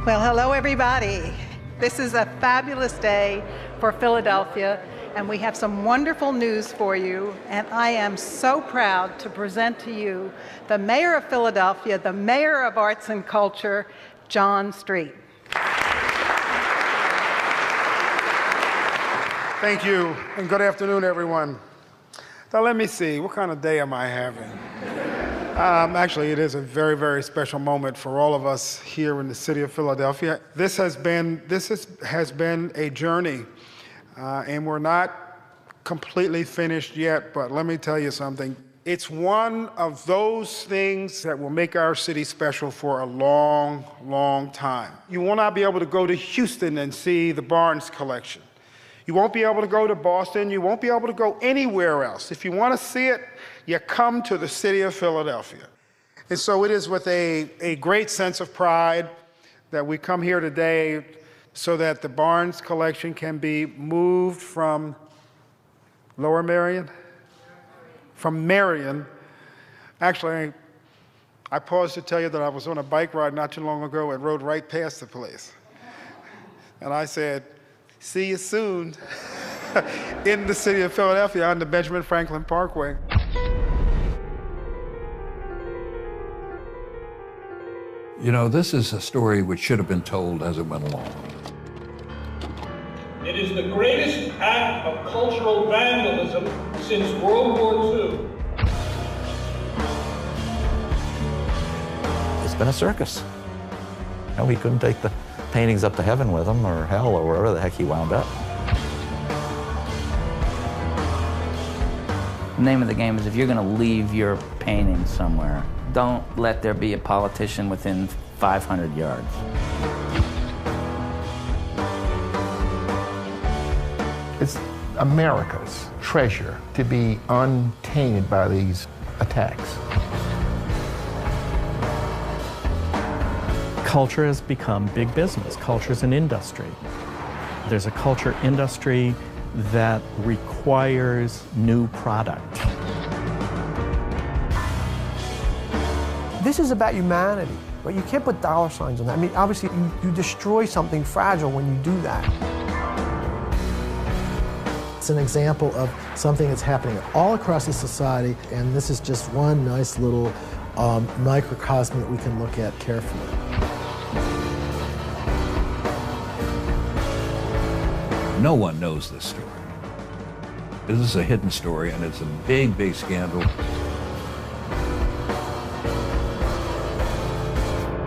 Well, hello, everybody. This is a fabulous day for Philadelphia, and we have some wonderful news for you. And I am so proud to present to you the Mayor of Philadelphia, the Mayor of Arts and Culture, John Street. Thank you, and good afternoon, everyone. Now, let me see, what kind of day am I having? Actually, it is a very, very special moment for all of us here in the city of Philadelphia. This has been a journey, and we're not completely finished yet, but let me tell you something. It's one of those things that will make our city special for a long, long time. You will not be able to go to Houston and see the Barnes collection. You won't be able to go to Boston. You won't be able to go anywhere else. If you want to see it, you come to the city of Philadelphia. And so it is with a great sense of pride that we come here today so that the Barnes collection can be moved from Lower Merion? From Marion. Actually, I paused to tell you that I was on a bike ride not too long ago and rode right past the place. And I said, see you soon in the city of Philadelphia on the Benjamin Franklin Parkway. You know, this is a story which should have been told as it went along. It is the greatest act of cultural vandalism since World War II. It's been a circus. And we couldn't take the paintings up to heaven with him, or hell, or wherever the heck he wound up. The name of the game is if you're going to leave your painting somewhere, don't let there be a politician within 500 yards. It's America's treasure to be untainted by these attacks. Culture has become big business. Culture is an industry. There's a culture industry that requires new product. This is about humanity, but you can't put dollar signs on that. I mean, obviously, you destroy something fragile when you do that. It's an example of something that's happening all across the society, and this is just one nice little microcosm that we can look at carefully. No one knows this story. This is a hidden story, and it's a big, big scandal.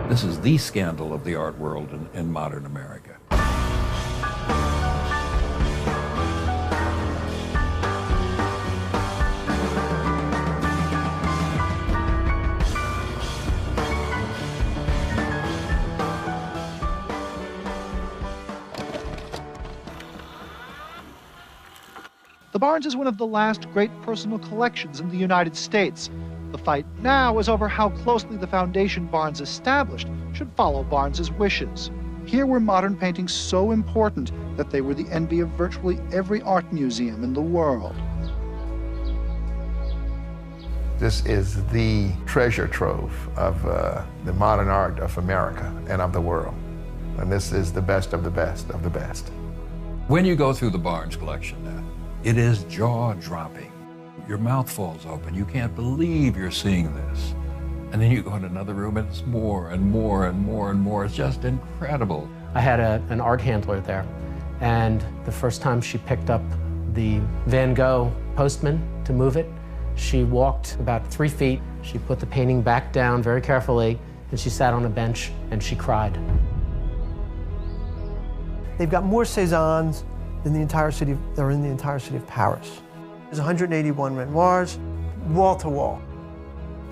This is the scandal of the art world in modern America. The Barnes is one of the last great personal collections in the United States. The fight now is over how closely the foundation Barnes established should follow Barnes's wishes. Here were modern paintings so important that they were the envy of virtually every art museum in the world. This is the treasure trove of the modern art of America and of the world. And this is the best of the best of the best. When you go through the Barnes collection now, it is jaw-dropping. Your mouth falls open. You can't believe you're seeing this. And then you go in another room and it's more and more and more and more. It's just incredible. I had an art handler there, and the first time she picked up the Van Gogh Postman to move it, she walked about 3 feet. She put the painting back down very carefully, and she sat on a bench and she cried. They've got more Cézannes than the entire city that are in the entire city of Paris. There's 181 Renoirs, wall to wall.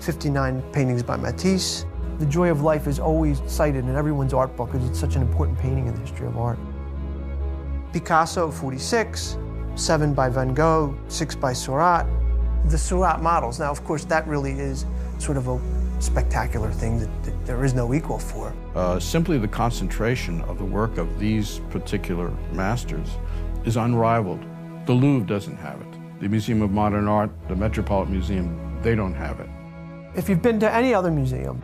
59 paintings by Matisse. The Joy of Life is always cited in everyone's art book because it's such an important painting in the history of art. Picasso, 46, 7 by Van Gogh, 6 by Seurat. The Seurat models, now of course that really is sort of a spectacular thing that there is no equal for. Simply the concentration of the work of these particular masters is unrivaled. The Louvre doesn't have it. The Museum of Modern Art, the Metropolitan Museum, they don't have it. If you've been to any other museum,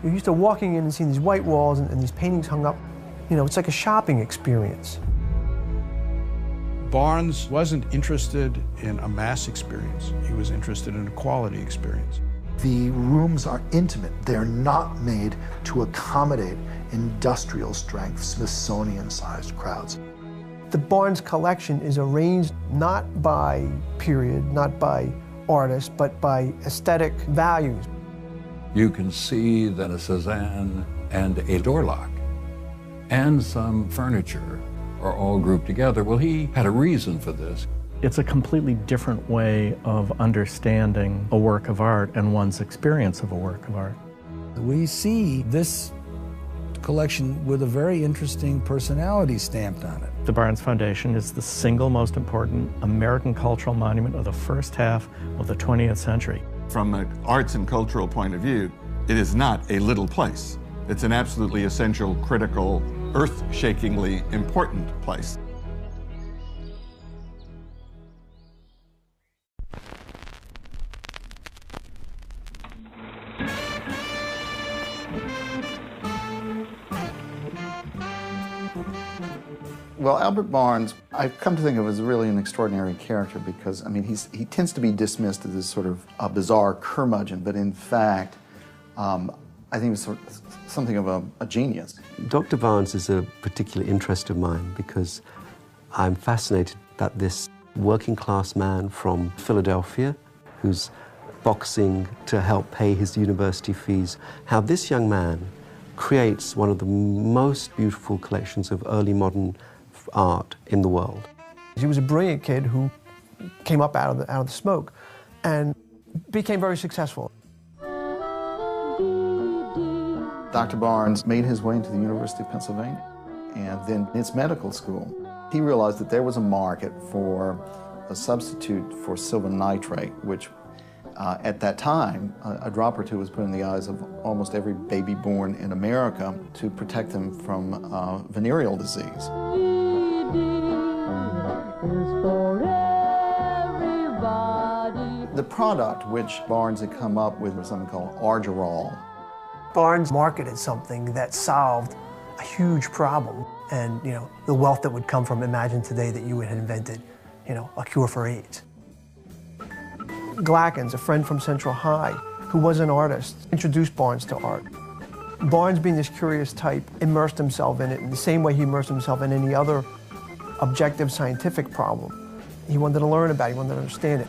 You're used to walking in and seeing these white walls and these paintings hung up. You know, it's like a shopping experience. Barnes wasn't interested in a mass experience. He was interested in a quality experience. The rooms are intimate. They're not made to accommodate industrial strength, Smithsonian-sized crowds. The Barnes collection is arranged not by period, not by artist, but by aesthetic values. You can see that a Cézanne and a door lock and some furniture are all grouped together. Well, he had a reason for this. It's a completely different way of understanding a work of art and one's experience of a work of art. We see this collection with a very interesting personality stamped on it. The Barnes Foundation is the single most important American cultural monument of the first half of the 20th century. From an arts and cultural point of view, it is not a little place. It's an absolutely essential, critical, earth-shakingly important place. Well, Albert Barnes, I've come to think of as really an extraordinary character because, I mean, he tends to be dismissed as this sort of a bizarre curmudgeon, but in fact, I think he's something of a genius. Dr. Barnes is a particular interest of mine because I'm fascinated that this working class man from Philadelphia, who's boxing to help pay his university fees, how this young man creates one of the most beautiful collections of early modern art in the world. He was a brilliant kid who came up out of the smoke and became very successful. Dr. Barnes made his way into the University of Pennsylvania and then its medical school. He realized that there was a market for a substitute for silver nitrate, which at that time, a drop or two was put in the eyes of almost every baby born in America to protect them from venereal disease. The product which Barnes had come up with was something called Argyrol. Barnes marketed something that solved a huge problem, and the wealth that would come from, imagine today that you had invented, a cure for AIDS. Glackens, a friend from Central High, who was an artist, introduced Barnes to art. Barnes, being this curious type, immersed himself in it in the same way he immersed himself in any other objective scientific problem. He wanted to learn about it, he wanted to understand it.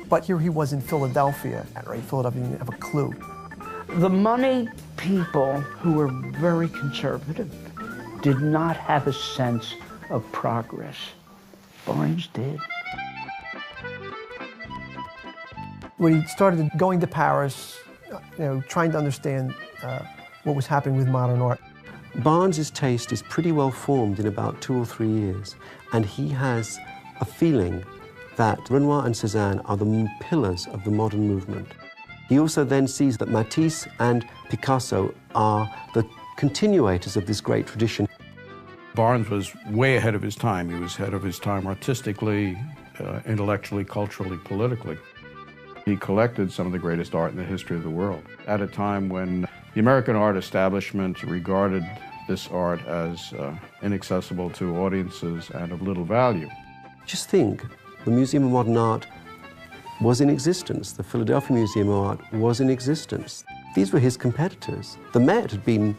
But here he was in Philadelphia, right? Philadelphia didn't have a clue. The money people who were very conservative did not have a sense of progress. Barnes did. When he started going to Paris, trying to understand what was happening with modern art. Barnes's taste is pretty well formed in about 2 or 3 years, and he has a feeling that Renoir and Cézanne are the pillars of the modern movement. He also then sees that Matisse and Picasso are the continuators of this great tradition. Barnes was way ahead of his time. He was ahead of his time artistically, intellectually, culturally, politically. He collected some of the greatest art in the history of the world at a time when the American art establishment regarded this art as inaccessible to audiences and of little value. Just think, the Museum of Modern Art was in existence. The Philadelphia Museum of Art was in existence. These were his competitors. The Met had been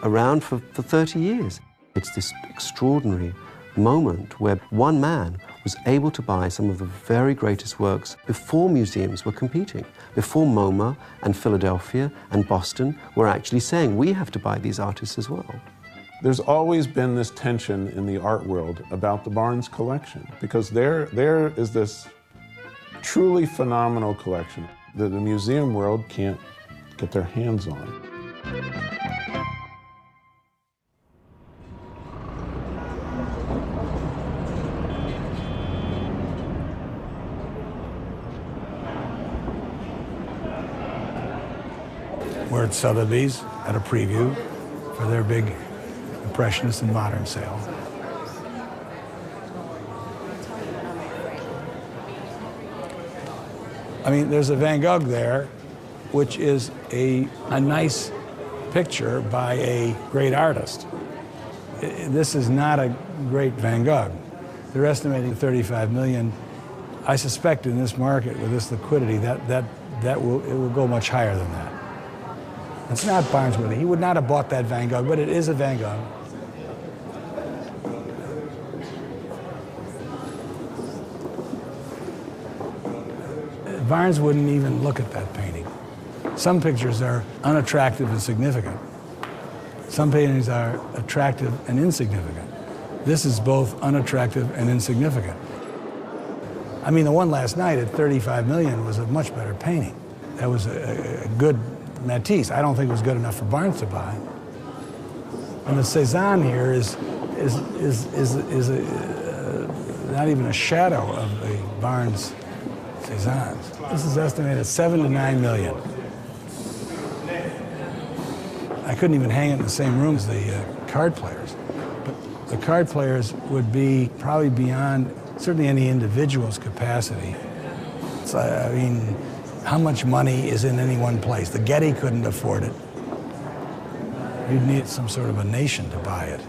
around for 30 years. It's this extraordinary moment where one man was able to buy some of the very greatest works before museums were competing, before MoMA and Philadelphia and Boston were actually saying, we have to buy these artists as well. There's always been this tension in the art world about the Barnes collection, because there is this truly phenomenal collection that the museum world can't get their hands on. We're at Sotheby's at a preview for their big Impressionist and Modern sale. I mean, there's a Van Gogh there, which is a nice picture by a great artist. This is not a great Van Gogh. They're estimating 35 million. I suspect in this market with this liquidity it will go much higher than that. It's not Barnes-worthy. He would not have bought that Van Gogh, but it is a Van Gogh. Barnes wouldn't even look at that painting. Some pictures are unattractive and significant. Some paintings are attractive and insignificant. This is both unattractive and insignificant. I mean, the one last night at 35 million was a much better painting. That was a good Matisse. I don't think it was good enough for Barnes to buy. And the Cézanne here is not even a shadow of the Barnes Cézanne. This is estimated at 7 to 9 million. I couldn't even hang it in the same room as the card players. But the card players would be probably beyond certainly any individual's capacity. So, I mean, how much money is in any one place? The Getty couldn't afford it. You'd need some sort of a nation to buy it.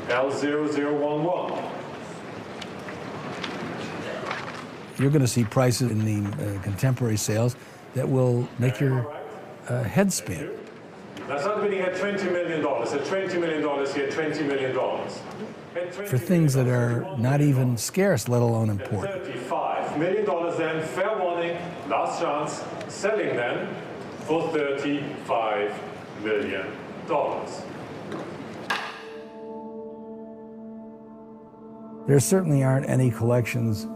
L0011. You're going to see prices in the contemporary sales that will make your head spin. That's not bidding at $20 million. At $20 million here, $20 million. For things that are not even scarce, let alone important. $35 million then, fair warning, last chance, selling then for $35 million. There certainly aren't any collections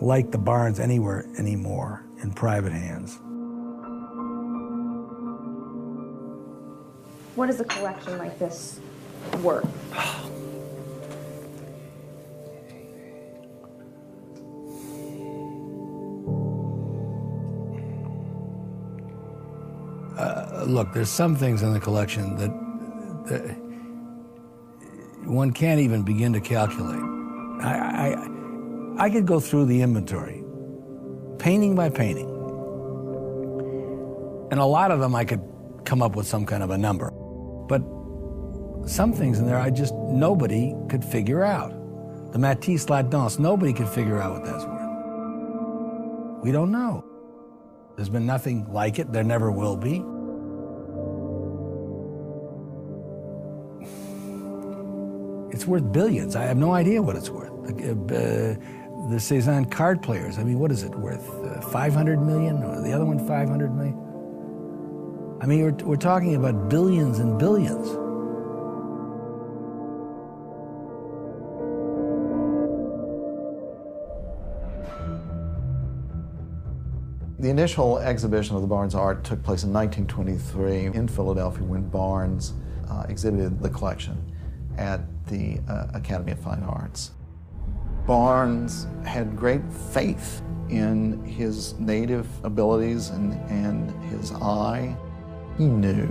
like the Barnes anywhere anymore in private hands. What is a collection like this worth? Look, there's some things in the collection that one can't even begin to calculate. I could go through the inventory, painting by painting, and a lot of them I could come up with some kind of a number. But some things in there nobody could figure out. The Matisse La Danse, nobody could figure out what that's worth. We don't know. There's been nothing like it, there never will be. It's worth billions. I have no idea what it's worth. The Cézanne card players, I mean, what is it worth? 500 million? Or the other one 500 million? I mean, we're talking about billions and billions. The initial exhibition of the Barnes art took place in 1923 in Philadelphia when Barnes exhibited the collection at the Academy of Fine Arts. Barnes had great faith in his native abilities and his eye. He knew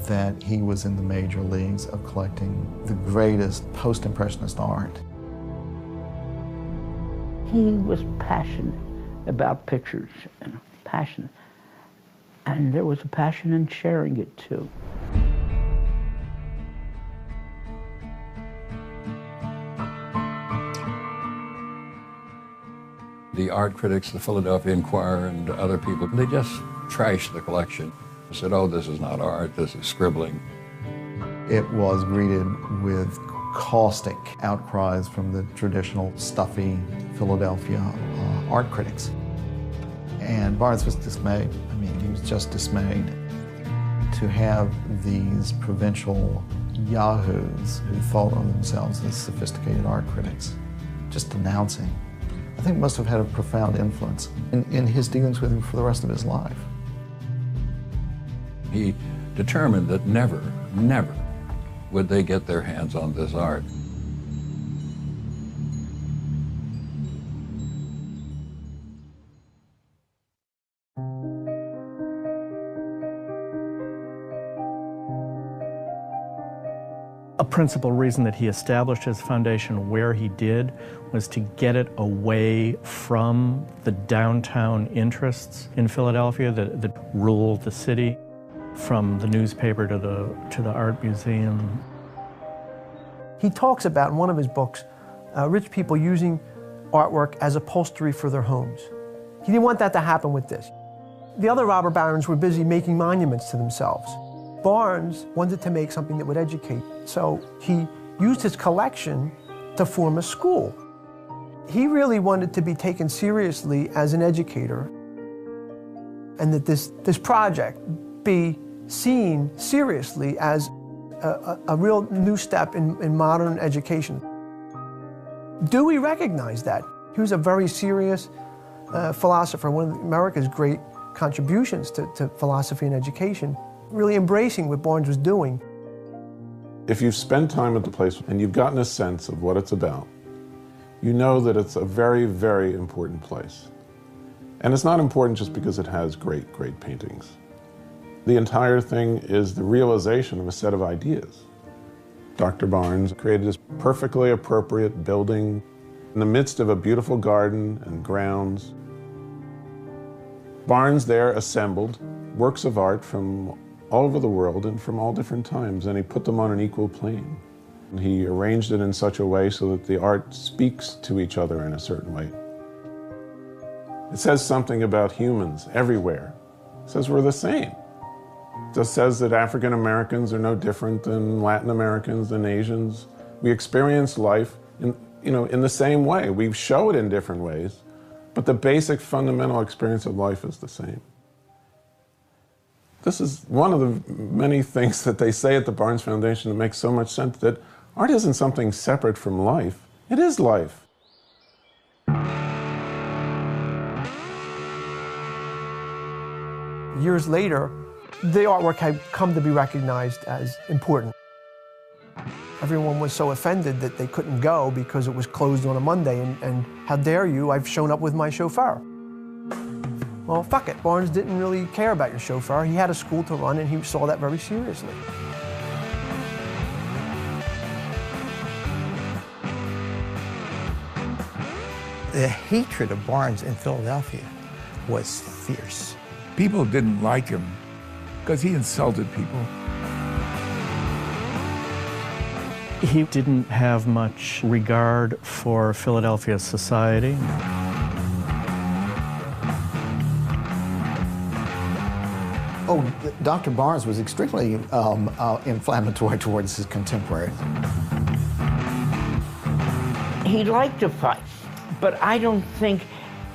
that he was in the major leagues of collecting the greatest post-impressionist art. He was passionate about pictures, passionate. And there was a passion in sharing it too. The art critics, the Philadelphia Inquirer and other people, they just trashed the collection. They said, oh, this is not art, this is scribbling. It was greeted with caustic outcries from the traditional stuffy Philadelphia art critics. And Barnes was dismayed. I mean, he was just dismayed to have these provincial yahoos who thought of themselves as sophisticated art critics just denouncing. I think it must have had a profound influence in his dealings with him for the rest of his life. He determined that never, never would they get their hands on this art. A principal reason that he established his foundation where he did was to get it away from the downtown interests in Philadelphia that ruled the city, from the newspaper to the art museum. He talks about in one of his books, rich people using artwork as upholstery for their homes. He didn't want that to happen with this. The other robber barons were busy making monuments to themselves. Barnes wanted to make something that would educate, so he used his collection to form a school. He really wanted to be taken seriously as an educator, and that this project be seen seriously as a real new step in modern education. Dewey recognized that. He was a very serious philosopher, one of America's great contributions to philosophy and education, really embracing what Barnes was doing. If you've spent time at the place and you've gotten a sense of what it's about, you know that it's a very, very important place. And it's not important just because it has great, great paintings. The entire thing is the realization of a set of ideas. Dr. Barnes created this perfectly appropriate building in the midst of a beautiful garden and grounds. Barnes there assembled works of art from all over the world and from all different times, and he put them on an equal plane. And he arranged it in such a way so that the art speaks to each other in a certain way. It says something about humans everywhere. It says we're the same. It just says that African Americans are no different than Latin Americans and Asians. We experience life in the same way. We show it in different ways, but the basic fundamental experience of life is the same. This is one of the many things that they say at the Barnes Foundation that makes so much sense, that art isn't something separate from life. It is life. Years later, the artwork had come to be recognized as important. Everyone was so offended that they couldn't go because it was closed on a Monday, and how dare you, I've shown up with my chauffeur. Well, fuck it, Barnes didn't really care about your chauffeur. He had a school to run, and he saw that very seriously. The hatred of Barnes in Philadelphia was fierce. People didn't like him because he insulted people. He didn't have much regard for Philadelphia society. Oh, Dr. Barnes was extremely inflammatory towards his contemporaries. He liked to fight, but I don't think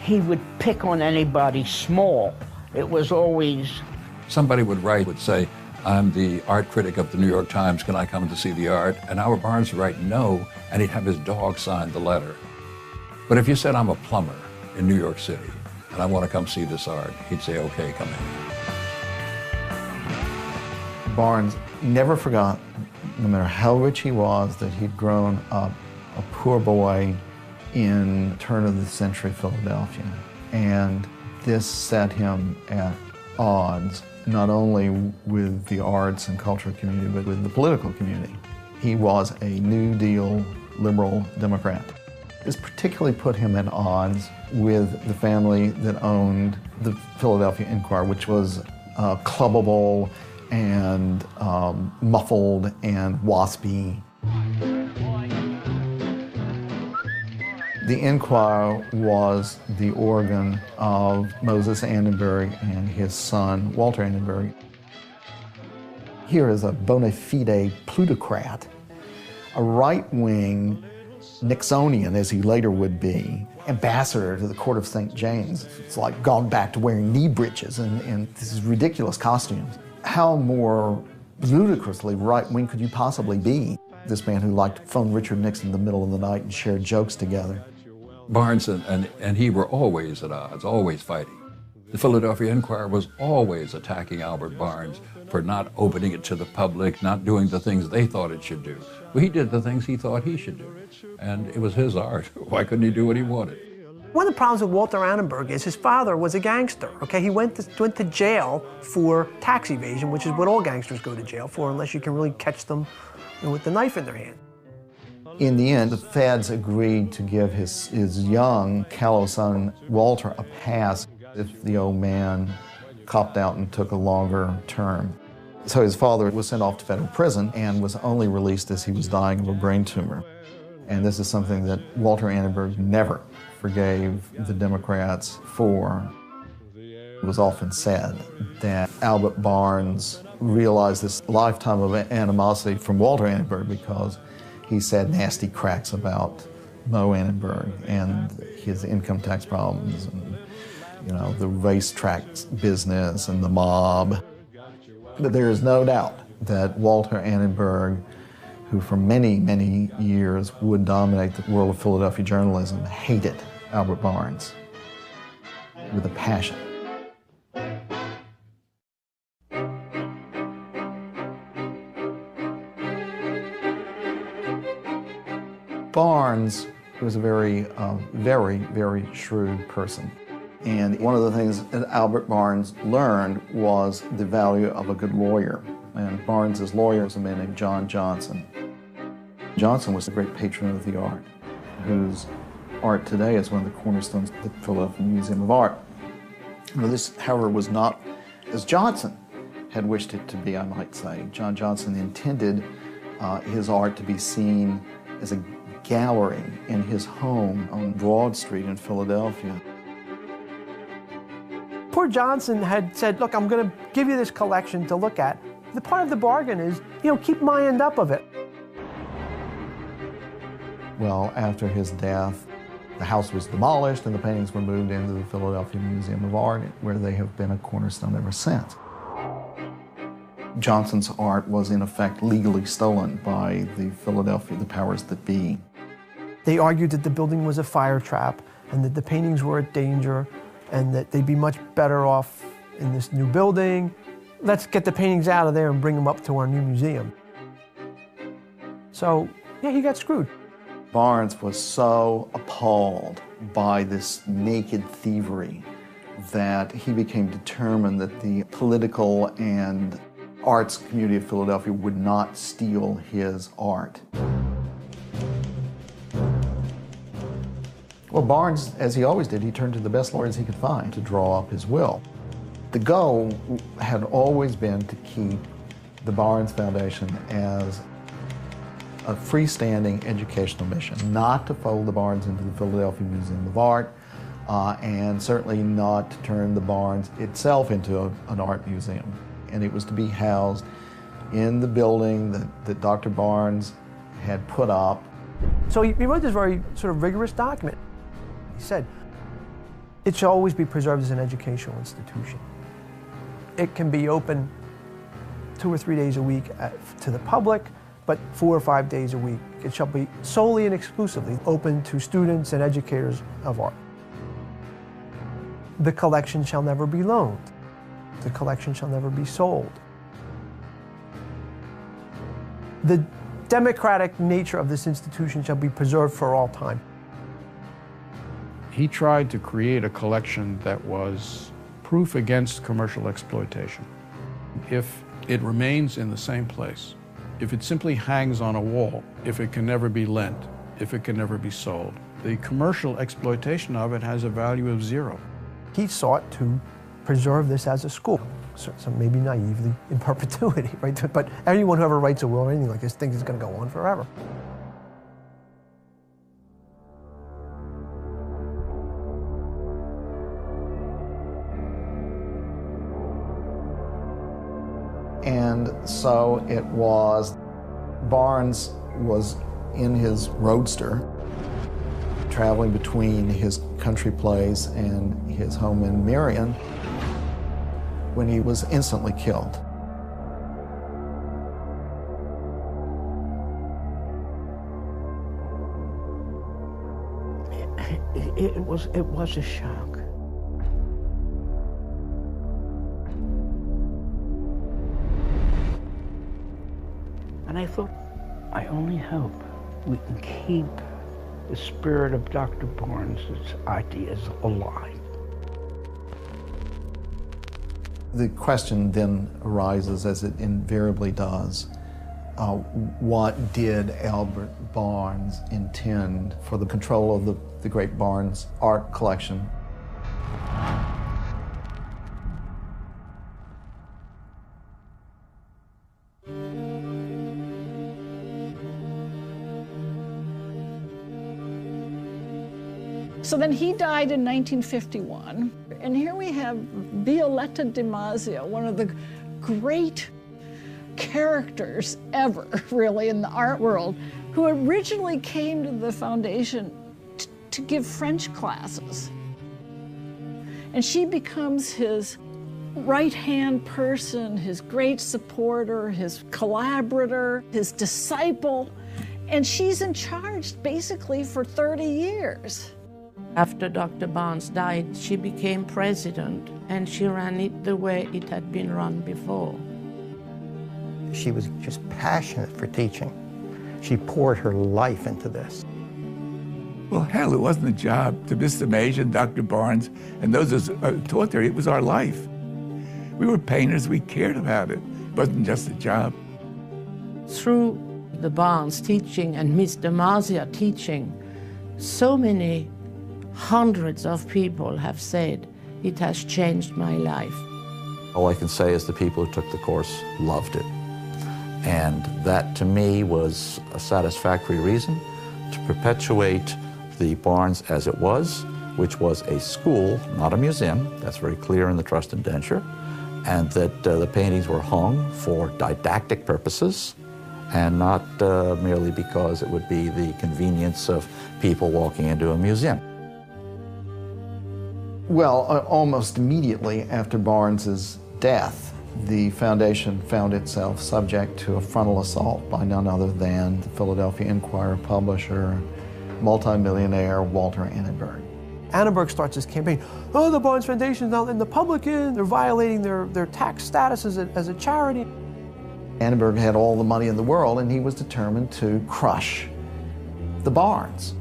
he would pick on anybody small. It was always... Somebody would say, I'm the art critic of the New York Times, can I come to see the art? And Howard Barnes would write no, and he'd have his dog sign the letter. But if you said, I'm a plumber in New York City, and I want to come see this art, he'd say, okay, come in. Barnes never forgot, no matter how rich he was, that he'd grown up a poor boy in turn-of-the-century Philadelphia. And this set him at odds, not only with the arts and cultural community, but with the political community. He was a New Deal liberal Democrat. This particularly put him at odds with the family that owned the Philadelphia Inquirer, which was clubbable and muffled and waspy. The Inquirer was the organ of Moses Annenberg and his son, Walter Annenberg. Here is a bona fide plutocrat, a right-wing Nixonian, as he later would be, ambassador to the court of St. James. It's like gone back to wearing knee breeches and these ridiculous costumes. How more ludicrously right-wing could you possibly be? This man who liked to phone Richard Nixon in the middle of the night and share jokes together. Barnes and he were always at odds, always fighting. The Philadelphia Inquirer was always attacking Albert Barnes for not opening it to the public, not doing the things they thought it should do. Well, he did the things he thought he should do, and it was his art. Why couldn't he do what he wanted? One of the problems with Walter Annenberg is his father was a gangster, okay? He went to jail for tax evasion, which is what all gangsters go to jail for, unless you can really catch them with the knife in their hand. In the end, the feds agreed to give his young, callow son, Walter, a pass if the old man copped out and took a longer term. So his father was sent off to federal prison and was only released as he was dying of a brain tumor. And this is something that Walter Annenberg never forgave the Democrats for. It was often said that Albert Barnes realized this lifetime of animosity from Walter Annenberg because he said nasty cracks about Moe Annenberg and his income tax problems and, you know, the racetrack business and the mob. But there is no doubt that Walter Annenberg, who for many, many years would dominate the world of Philadelphia journalism, hated Albert Barnes with a passion. Barnes was a very, very shrewd person. And one of the things that Albert Barnes learned was the value of a good lawyer. And Barnes's lawyer was a man named John Johnson. Johnson was a great patron of the art, whose art today is one of the cornerstones of the Philadelphia Museum of Art. Now, this, however, was not as Johnson had wished it to be, I might say. John Johnson intended his art to be seen as a gallery in his home on Broad Street in Philadelphia. Poor Johnson had said, look, I'm going to give you this collection to look at. The part of the bargain is, you know, keep my end up of it. Well, after his death, the house was demolished and the paintings were moved into the Philadelphia Museum of Art, where they have been a cornerstone ever since. Johnson's art was in effect legally stolen by the powers that be. They argued that the building was a fire trap and that the paintings were a danger and that they'd be much better off in this new building. Let's get the paintings out of there and bring them up to our new museum. So, yeah, he got screwed. Barnes was so appalled by this naked thievery that he became determined that the political and arts community of Philadelphia would not steal his art. Well, Barnes, as he always did, he turned to the best lawyers he could find to draw up his will. The goal had always been to keep the Barnes Foundation as a freestanding educational mission, not to fold the Barnes into the Philadelphia Museum of Art, and certainly not to turn the Barnes itself into an art museum. And it was to be housed in the building that Dr. Barnes had put up. So he wrote this very sort of rigorous document. He said, it shall always be preserved as an educational institution. It can be open 2 or 3 days a week to the public, but 4 or 5 days a week. It shall be solely and exclusively open to students and educators of art. The collection shall never be loaned. The collection shall never be sold. The democratic nature of this institution shall be preserved for all time. He tried to create a collection that was proof against commercial exploitation. If it remains in the same place, if it simply hangs on a wall, if it can never be lent, if it can never be sold, the commercial exploitation of it has a value of 0. He sought to preserve this as a school, so maybe naively in perpetuity, right? But anyone who ever writes a will or anything like this thinks it's going to go on forever. And so it was, Barnes was in his roadster, traveling between his country place and his home in Marion, when he was instantly killed. It was a shock. And I thought, I only hope we can keep the spirit of Dr. Barnes' ideas alive. The question then arises, as it invariably does, what did Albert Barnes intend for the control of the great Barnes art collection. So then he died in 1951, and here we have Violetta DiMaggio, one of the great characters ever, really, in the art world, who originally came to the foundation to give French classes. And she becomes his right-hand person, his great supporter, his collaborator, his disciple, and she's in charge basically for 30 years. After Dr. Barnes died, she became president, and she ran it the way it had been run before. She was just passionate for teaching. She poured her life into this. Well, hell, it wasn't a job to Mr. Mage and Dr. Barnes and those who taught there. It was our life. We were painters. We cared about it. It wasn't just a job. Through the Barnes teaching and Miss DiMaggio teaching, so many hundreds of people have said, it has changed my life. All I can say is the people who took the course loved it. And that, to me, was a satisfactory reason to perpetuate the Barnes as it was, which was a school, not a museum. That's very clear in the trust indenture. And that the paintings were hung for didactic purposes and not merely because it would be the convenience of people walking into a museum. Well, almost immediately after Barnes's death, the foundation found itself subject to a frontal assault by none other than the Philadelphia Inquirer publisher, multimillionaire Walter Annenberg. Annenberg starts this campaign, oh, the Barnes Foundation's not letting the public in, they're violating their tax status as a charity. Annenberg had all the money in the world, and he was determined to crush the Barnes.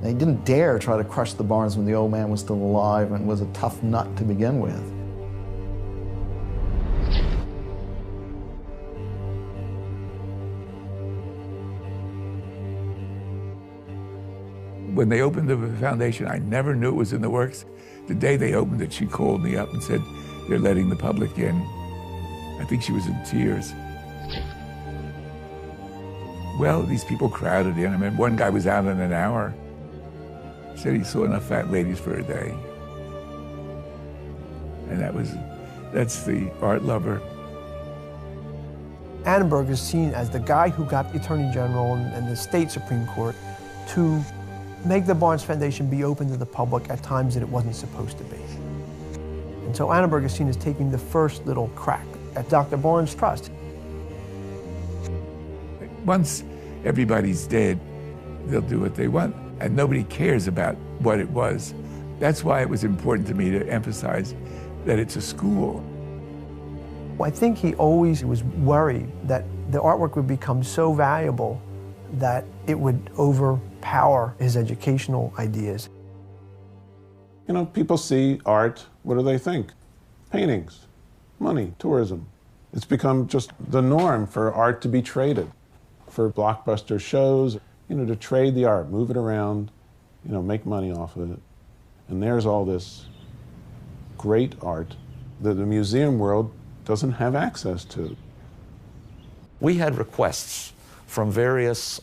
And he didn't dare try to crush the Barnes when the old man was still alive and was a tough nut to begin with. When they opened the foundation, I never knew it was in the works. The day they opened it, she called me up and said, they're letting the public in. I think she was in tears. Well, these people crowded in. I mean, one guy was out in an hour. He said he saw enough fat ladies for a day. And that's the art lover. Annenberg is seen as the guy who got the Attorney General and the state Supreme Court to make the Barnes Foundation be open to the public at times that it wasn't supposed to be. And so Annenberg is seen as taking the first little crack at Dr. Barnes' trust. Once everybody's dead, they'll do what they want, and nobody cares about what it was. That's why it was important to me to emphasize that it's a school. I think he always was worried that the artwork would become so valuable that it would overpower his educational ideas. You know, people see art, what do they think? Paintings, money, tourism. It's become just the norm for art to be traded, for blockbuster shows, you know, to trade the art, move it around, you know, make money off of it. And there's all this great art that the museum world doesn't have access to. We had requests from various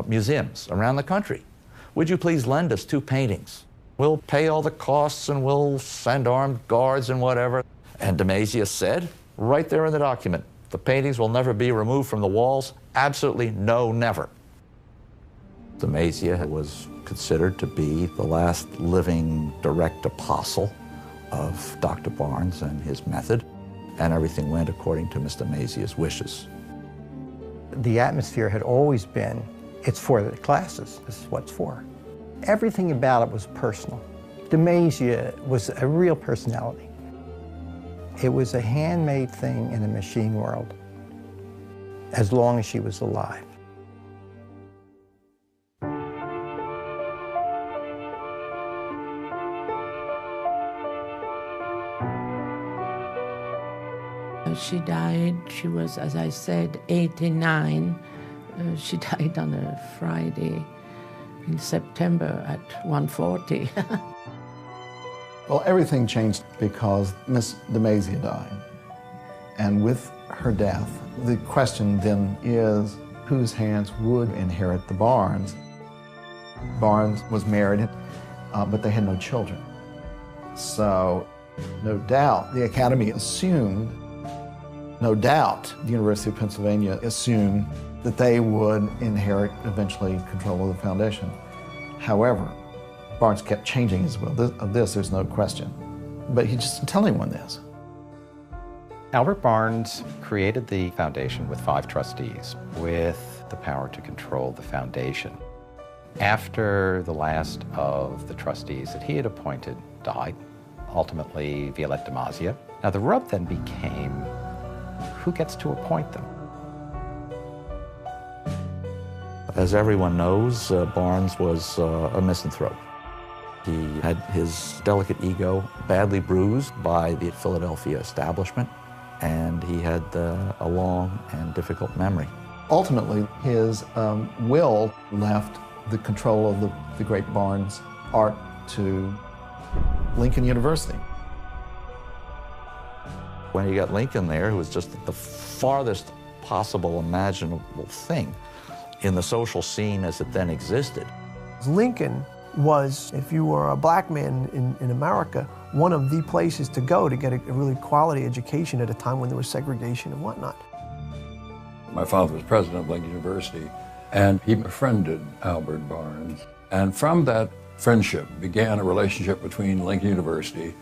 museums around the country. Would you please lend us 2 paintings? We'll pay all the costs and we'll send armed guards and whatever. And DiMaggio said, right there in the document, the paintings will never be removed from the walls. Absolutely no, never. DiMaggio was considered to be the last living direct apostle of Dr. Barnes and his method, and everything went according to Mr. DiMaggio's wishes. The atmosphere had always been, it's for the classes, this is what it's for. Everything about it was personal. DiMaggio was a real personality. It was a handmade thing in the machine world, as long as she was alive. She died, she was, as I said, 89. She died on a Friday in September at 1:40. Well, everything changed because Miss DeMazia died. And with her death, the question then is whose hands would inherit the Barnes? Barnes was married, but they had no children. So, no doubt, the Academy assumed, no doubt, the University of Pennsylvania assumed that they would inherit eventually control of the foundation. However, Barnes kept changing his will. Of this, there's no question. But he just didn't tell anyone this. Albert Barnes created the foundation with 5 trustees with the power to control the foundation. After the last of the trustees that he had appointed died, ultimately Violette DeMazia. Now the rub then became, who gets to appoint them? As everyone knows, Barnes was a misanthrope. He had his delicate ego badly bruised by the Philadelphia establishment, and he had a long and difficult memory. Ultimately, his will left the control of the great Barnes art to Lincoln University. When you got Lincoln there, who was just the farthest possible imaginable thing in the social scene as it then existed. Lincoln was, if you were a black man in America, one of the places to go to get a really quality education at a time when there was segregation and whatnot. My father was president of Lincoln University, and he befriended Albert Barnes. And from that friendship began a relationship between Lincoln University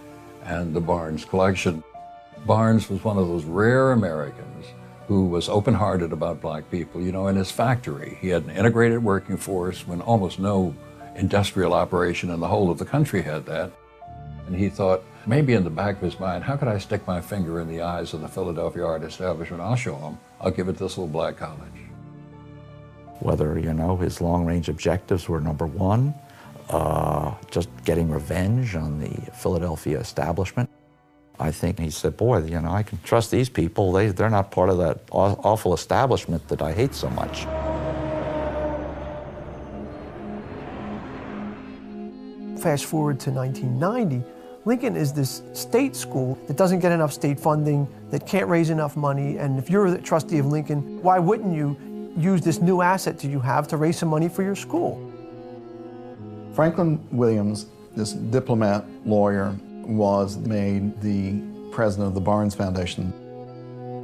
and the Barnes collection. Barnes was one of those rare Americans who was open-hearted about black people. You know, in his factory, he had an integrated working force when almost no industrial operation in the whole of the country had that. And he thought, maybe in the back of his mind, how could I stick my finger in the eyes of the Philadelphia art establishment? I'll show them. I'll give it to this little black college. Whether, you know, his long-range objectives were number one, just getting revenge on the Philadelphia establishment. I think he said, boy, you know, I can trust these people. They're not part of that awful establishment that I hate so much. Fast forward to 1990, Lincoln is this state school that doesn't get enough state funding, that can't raise enough money, and if you're the trustee of Lincoln, why wouldn't you use this new asset that you have to raise some money for your school? Franklin Williams, this diplomat lawyer, was made the president of the Barnes Foundation.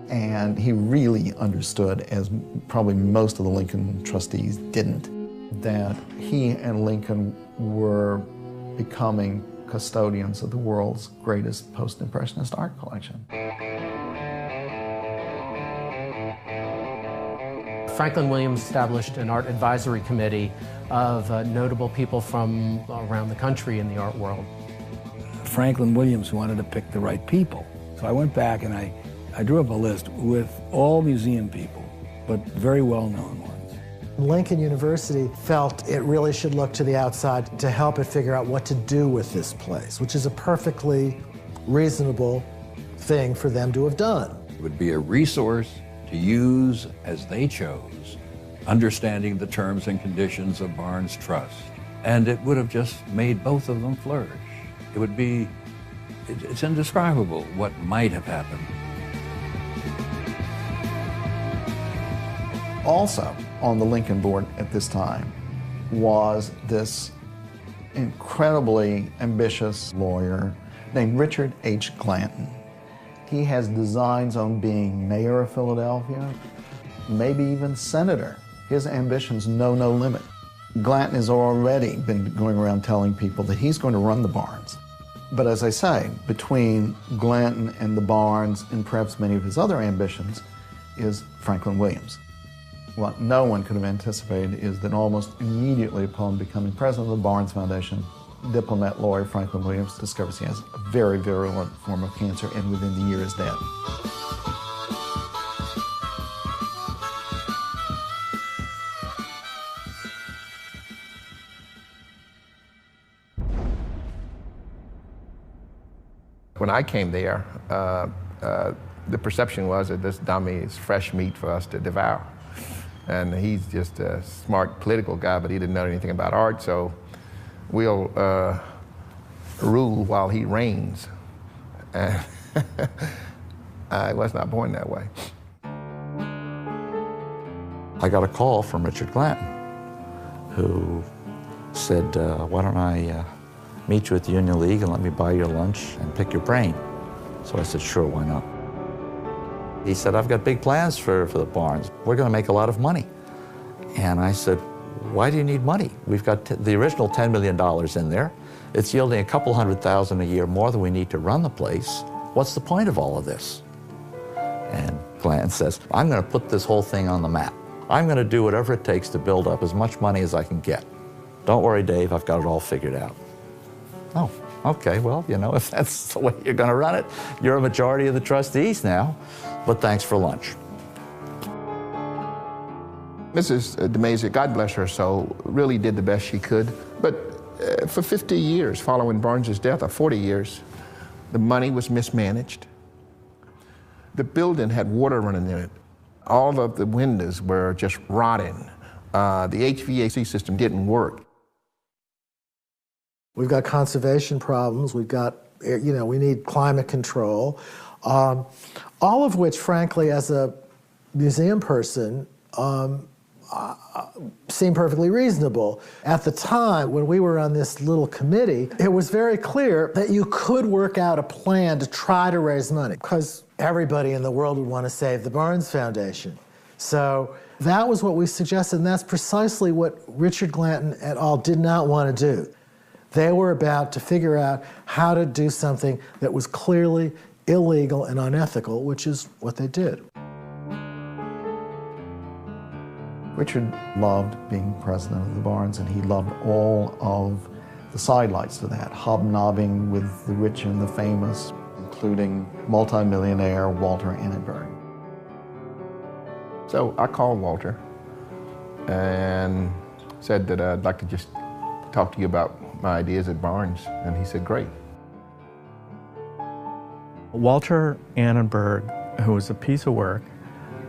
And he really understood, as probably most of the Lincoln trustees didn't, that he and Lincoln were becoming custodians of the world's greatest post-impressionist art collection. Franklin Williams established an art advisory committee of notable people from around the country in the art world. Franklin Williams wanted to pick the right people. So I went back and I drew up a list with all museum people, but very well-known ones. Lincoln University felt it really should look to the outside to help it figure out what to do with this place, which is a perfectly reasonable thing for them to have done. It would be a resource to use as they chose, understanding the terms and conditions of Barnes Trust. And it would have just made both of them flourish. It would be, it's indescribable what might have happened. Also on the Lincoln board at this time was this incredibly ambitious lawyer named Richard H. Glanton. He has designs on being mayor of Philadelphia, maybe even senator. His ambitions know no limit. Glanton has already been going around telling people that he's going to run the Barnes. But as I say, between Glanton and the Barnes and perhaps many of his other ambitions is Franklin Williams. What no one could have anticipated is that almost immediately upon becoming president of the Barnes Foundation, diplomat lawyer Franklin Williams discovers he has a very virulent form of cancer and within the year is dead. When I came there, The perception was that this dummy is fresh meat for us to devour. And he's just a smart political guy, but he didn't know anything about art, so we'll rule while he reigns. And I was not born that way. I got a call from Richard Glanton, who said, why don't I meet you at the Union League and let me buy your lunch and pick your brain? So I said, sure, why not? He said, I've got big plans for the Barnes. We're going to make a lot of money. And I said, why do you need money? We've got the original $10 million in there. It's yielding a couple $100,000 a year more than we need to run the place. What's the point of all of this? And Glanton says, I'm going to put this whole thing on the map. I'm going to do whatever it takes to build up as much money as I can get. Don't worry, Dave, I've got it all figured out. Oh, okay, well, you know, if that's the way you're going to run it, you're a majority of the trustees now, but thanks for lunch. Mrs. DeMazia, God bless her soul, really did the best she could, but for 50 years following Barnes's death, or 40 years, the money was mismanaged. The building had water running in it. All of the windows were just rotting. The HVAC system didn't work. We've got conservation problems. We've got, you know, we need climate control. All of which, frankly, as a museum person, seemed perfectly reasonable. At the time, when we were on this little committee, it was very clear that you could work out a plan to try to raise money, because everybody in the world would want to save the Barnes Foundation. So that was what we suggested, and that's precisely what Richard Glanton et al. Did not want to do. They were about to figure out how to do something that was clearly illegal and unethical, which is what they did. Richard loved being president of the Barnes, and he loved all of the sidelights to that, hobnobbing with the rich and the famous, including multimillionaire Walter Annenberg. So I called Walter and said that I'd like to just talk to you about my ideas at Barnes, and he said, great. Walter Annenberg, who was a piece of work,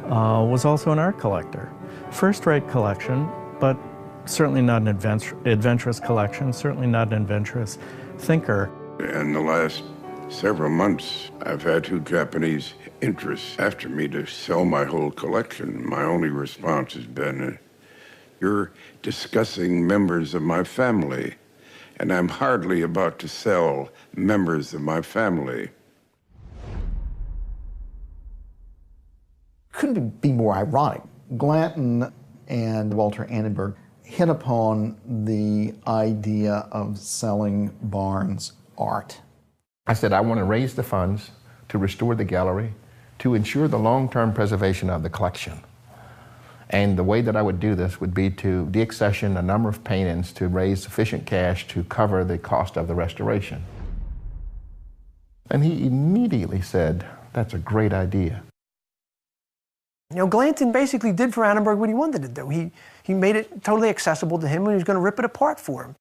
was also an art collector. First-rate collection, but certainly not an adventurous collection, certainly not an adventurous thinker. In the last several months, I've had two Japanese interests after me to sell my whole collection. My only response has been, you're discussing members of my family, and I'm hardly about to sell members of my family. Couldn't be more ironic. Glanton and Walter Annenberg hit upon the idea of selling Barnes art. I said, I want to raise the funds to restore the gallery, to ensure the long-term preservation of the collection. And the way that I would do this would be to deaccession a number of paintings to raise sufficient cash to cover the cost of the restoration. And he immediately said, that's a great idea. You know, Glanton basically did for Annenberg what he wanted to do. He made it totally accessible to him, and he was going to rip it apart for him.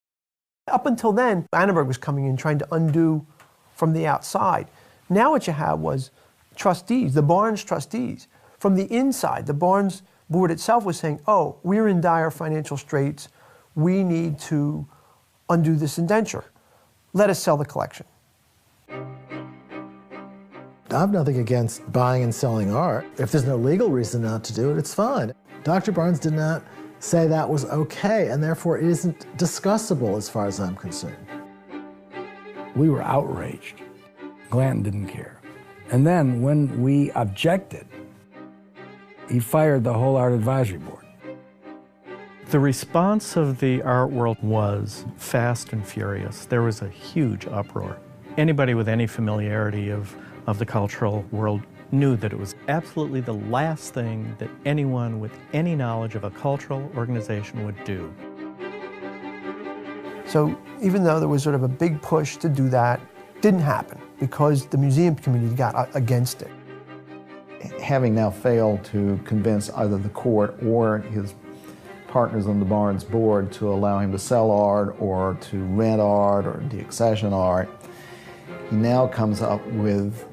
Up until then, Annenberg was coming in trying to undo from the outside. Now what you have was trustees, the Barnes trustees. From the inside, the Barnes board itself was saying, oh, we're in dire financial straits. We need to undo this indenture. Let us sell the collection. I have nothing against buying and selling art. If there's no legal reason not to do it, it's fine. Dr. Barnes did not say that was okay, and therefore it isn't discussable as far as I'm concerned. We were outraged. Glanton didn't care. And then when we objected, he fired the whole art advisory board. The response of the art world was fast and furious. There was a huge uproar. Anybody with any familiarity of the cultural world knew that it was absolutely the last thing that anyone with any knowledge of a cultural organization would do. So even though there was sort of a big push to do that, it didn't happen because the museum community got against it. Having now failed to convince either the court or his partners on the Barnes board to allow him to sell art or to rent art or deaccession art, he now comes up with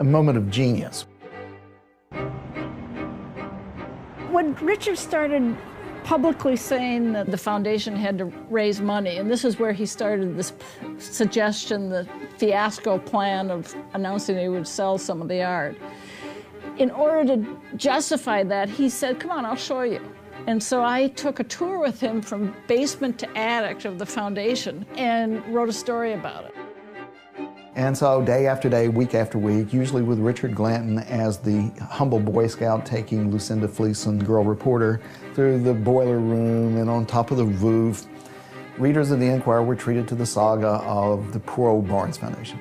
a moment of genius. When Richard started publicly saying that the foundation had to raise money, and this is where he started this suggestion, the fiasco plan of announcing he would sell some of the art. In order to justify that, he said, come on, I'll show you. And so I took a tour with him from basement to attic of the foundation and wrote a story about it. And so day after day, week after week, usually with Richard Glanton as the humble Boy Scout taking Lucinda Fleeson, girl reporter, through the boiler room and on top of the roof, readers of the Enquirer were treated to the saga of the poor old Barnes Foundation.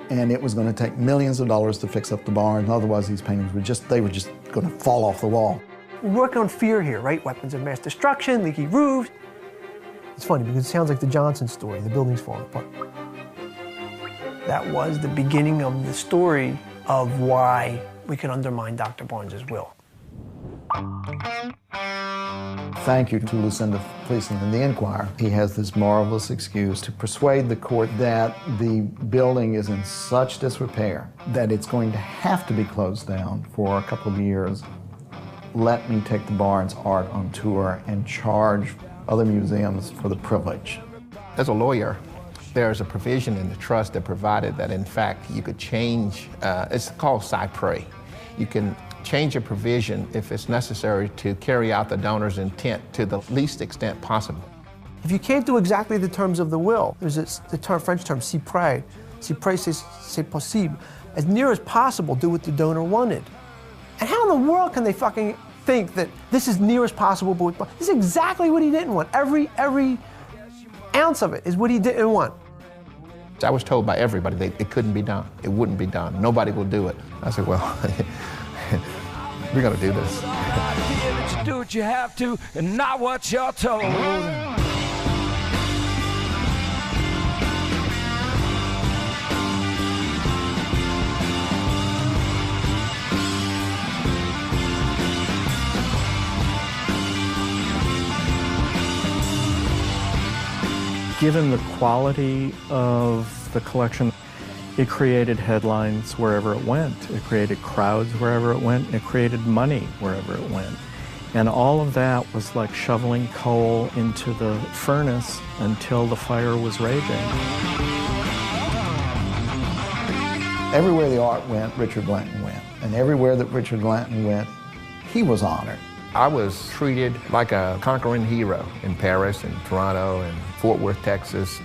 And it was going to take millions of dollars to fix up the barn, otherwise these paintings were just going to fall off the wall. We're working on fear here, right? Weapons of mass destruction, leaky roofs. It's funny because it sounds like the Johnson story, the building's falling apart. That was the beginning of the story of why we could undermine Dr. Barnes's will. Thank you to Lucinda Fleeson and the Enquirer. He has this marvelous excuse to persuade the court that the building is in such disrepair that it's going to have to be closed down for a couple of years. Let me take the Barnes art on tour and charge other museums for the privilege. As a lawyer, there's a provision in the trust that provided that, in fact, you could change, it's called cypre. You can change a provision if it's necessary to carry out the donor's intent to the least extent possible. If you can't do exactly the terms of the will, there's the French term, cypre. Cypre, c'est possible. As near as possible, do what the donor wanted. And how in the world can they fucking think that this is near as possible, but this is exactly what he didn't want. Every ounce of it is what he didn't want. I was told by everybody that it couldn't be done. It wouldn't be done. Nobody will do it. I said, well, we're going to do this. Do what you have to and not what you're told. Given the quality of the collection, it created headlines wherever it went. It created crowds wherever it went. It created money wherever it went. And all of that was like shoveling coal into the furnace until the fire was raging. Everywhere the art went, Richard Glanton went. And everywhere that Richard Glanton went, he was honored. I was treated like a conquering hero in Paris and Toronto and Fort Worth, Texas.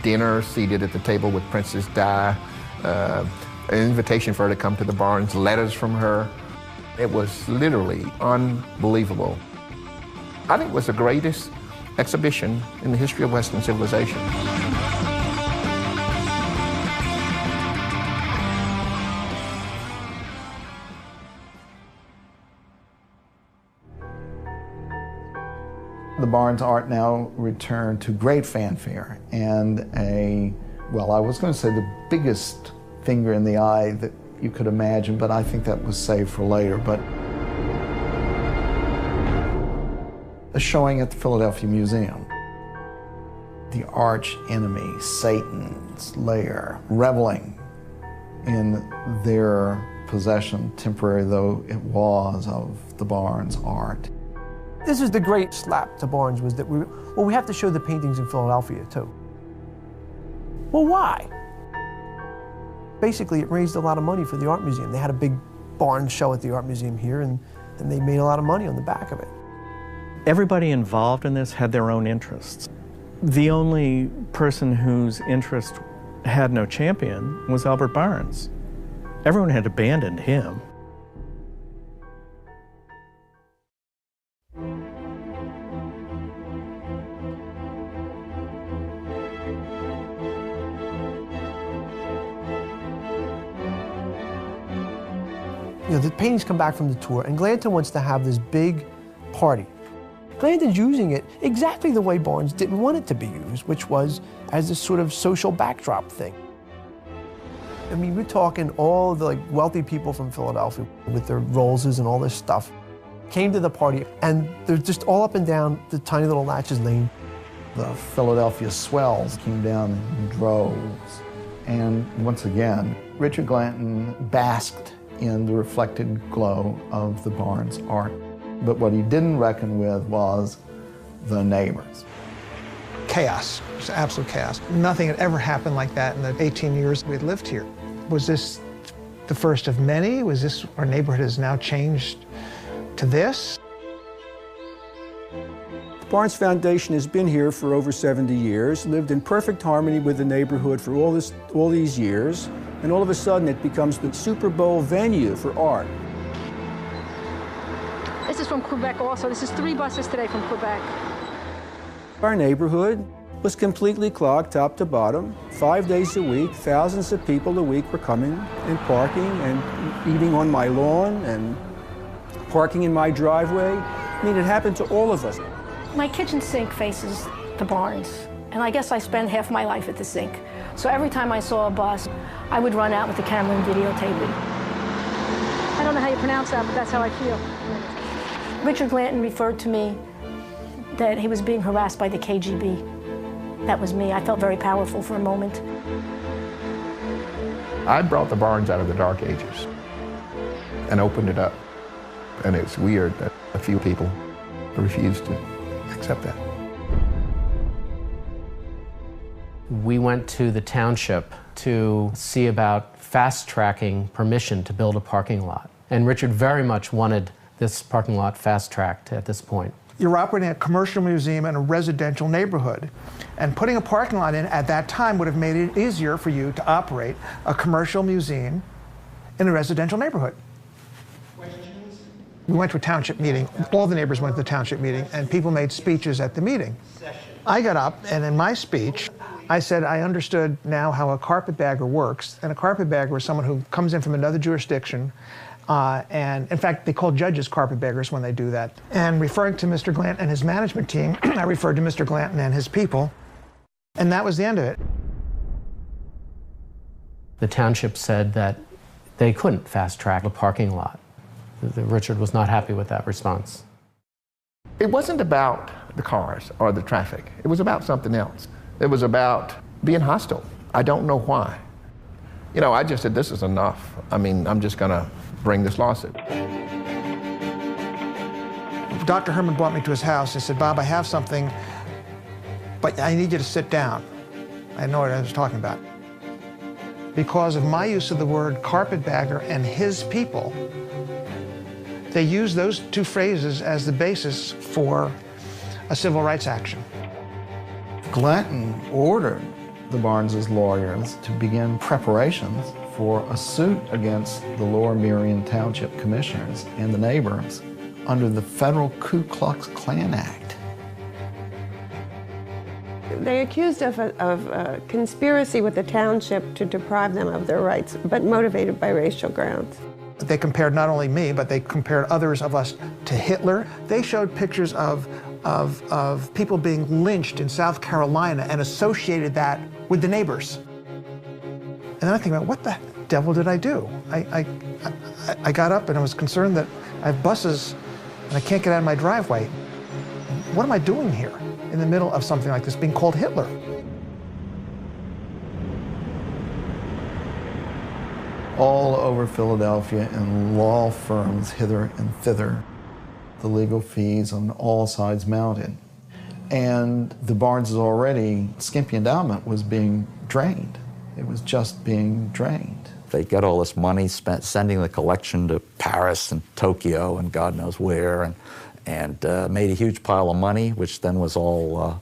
Dinner, seated at the table with Princess Di, an invitation for her to come to the Barnes, letters from her. It was literally unbelievable. I think it was the greatest exhibition in the history of Western civilization. The Barnes art now returned to great fanfare and I was going to say the biggest finger in the eye that you could imagine, but I think that was saved for later. But a showing at the Philadelphia Museum. The arch enemy, Satan's lair, reveling in their possession, temporary though it was, of the Barnes art. This is the great slap to Barnes, was that we have to show the paintings in Philadelphia too. Well, why? Basically, it raised a lot of money for the art museum. They had a big Barnes show at the art museum here, and they made a lot of money on the back of it. Everybody involved in this had their own interests. The only person whose interest had no champion was Albert Barnes. Everyone had abandoned him. You know, the paintings come back from the tour, and Glanton wants to have this big party. Glanton's using it exactly the way Barnes didn't want it to be used, which was as this sort of social backdrop thing. I mean, we're talking all the wealthy people from Philadelphia with their Rollses and all this stuff came to the party, and they're just all up and down the tiny little Latches Lane. The Philadelphia swells came down in droves, And once again, Richard Glanton basked in the reflected glow of the Barnes art. But what he didn't reckon with was the neighbors. Chaos, just absolute chaos. Nothing had ever happened like that in the 18 years we had lived here. Was this the first of many? Was this, our neighborhood has now changed to this? The Barnes Foundation has been here for over 70 years, lived in perfect harmony with the neighborhood for all these years, and all of a sudden it becomes the Super Bowl venue for art. This is from Quebec also. This is 3 buses today from Quebec. Our neighborhood was completely clogged top to bottom, 5 days a week. Thousands of people a week were coming and parking and eating on my lawn and parking in my driveway. I mean, it happened to all of us. My kitchen sink faces the Barnes, and I guess I spend half my life at the sink. So every time I saw a bus, I would run out with the camera and videotape it. I don't know how you pronounce that, but that's how I feel. Richard Glanton referred to me that he was being harassed by the KGB. That was me. I felt very powerful for a moment. I brought the Barnes out of the Dark Ages and opened it up. And it's weird that a few people refused to accept that. We went to the township to see about fast-tracking permission to build a parking lot. And Richard very much wanted this parking lot fast-tracked at this point. You're operating a commercial museum in a residential neighborhood, and putting a parking lot in at that time would have made it easier for you to operate a commercial museum in a residential neighborhood. We went to a township meeting. All the neighbors went to the township meeting, and people made speeches at the meeting. I got up, and in my speech, I said I understood now how a carpetbagger works, and a carpetbagger is someone who comes in from another jurisdiction, and in fact, they call judges carpetbaggers when they do that. And referring to Mr. Glanton and his management team, I referred to Mr. Glanton and his people, and that was the end of it. The township said that they couldn't fast-track a parking lot. Richard was not happy with that response. It wasn't about the cars or the traffic. It was about something else. It was about being hostile. I don't know why. You know, I just said, this is enough. I mean, I'm just going to bring this lawsuit. Dr. Herman brought me to his house and said, Bob, I have something, but I need you to sit down. I know what I was talking about. Because of my use of the word carpetbagger and his people, they used those two phrases as the basis for a civil rights action. Glanton ordered the Barnes' lawyers to begin preparations for a suit against the Lower Merion Township commissioners and the neighbors under the federal Ku Klux Klan Act. They accused of a conspiracy with the township to deprive them of their rights, but motivated by racial grounds. They compared not only me, but they compared others of us to Hitler. They showed pictures of people being lynched in South Carolina and associated that with the neighbors. And then I think about, what the devil did I do? I got up and I was concerned that I have buses and I can't get out of my driveway. What am I doing here in the middle of something like this, being called Hitler? All over Philadelphia in law firms hither and thither, the legal fees on all sides mounted. And the Barnes' already skimpy endowment was being drained. It was just being drained. They get all this money spent sending the collection to Paris and Tokyo and God knows where, and made a huge pile of money, which then was all,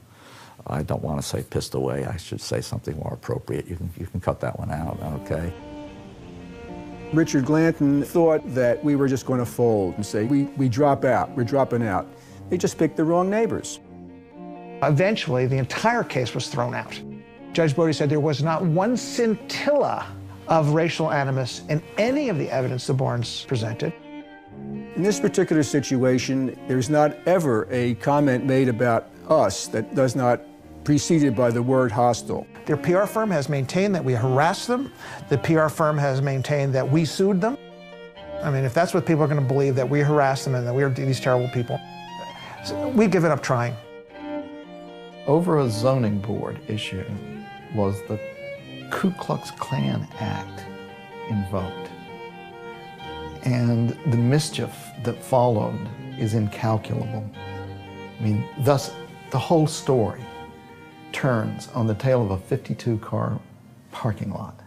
I don't want to say pissed away, I should say something more appropriate. You can cut that one out, okay? Richard Glanton thought that we were just going to fold and say, we drop out, we're dropping out. They just picked the wrong neighbors. Eventually, the entire case was thrown out. Judge Brody said there was not one scintilla of racial animus in any of the evidence the Barnes presented. In this particular situation, there's not ever a comment made about us that does not preceded by the word hostile. Their PR firm has maintained that we harassed them. The PR firm has maintained that we sued them. I mean, if that's what people are going to believe, that we harassed them and that we're these terrible people, we've given up trying. Over a zoning board issue was the Ku Klux Klan Act invoked. And the mischief that followed is incalculable. I mean, thus, the whole story turns on the tale of a 52-car parking lot.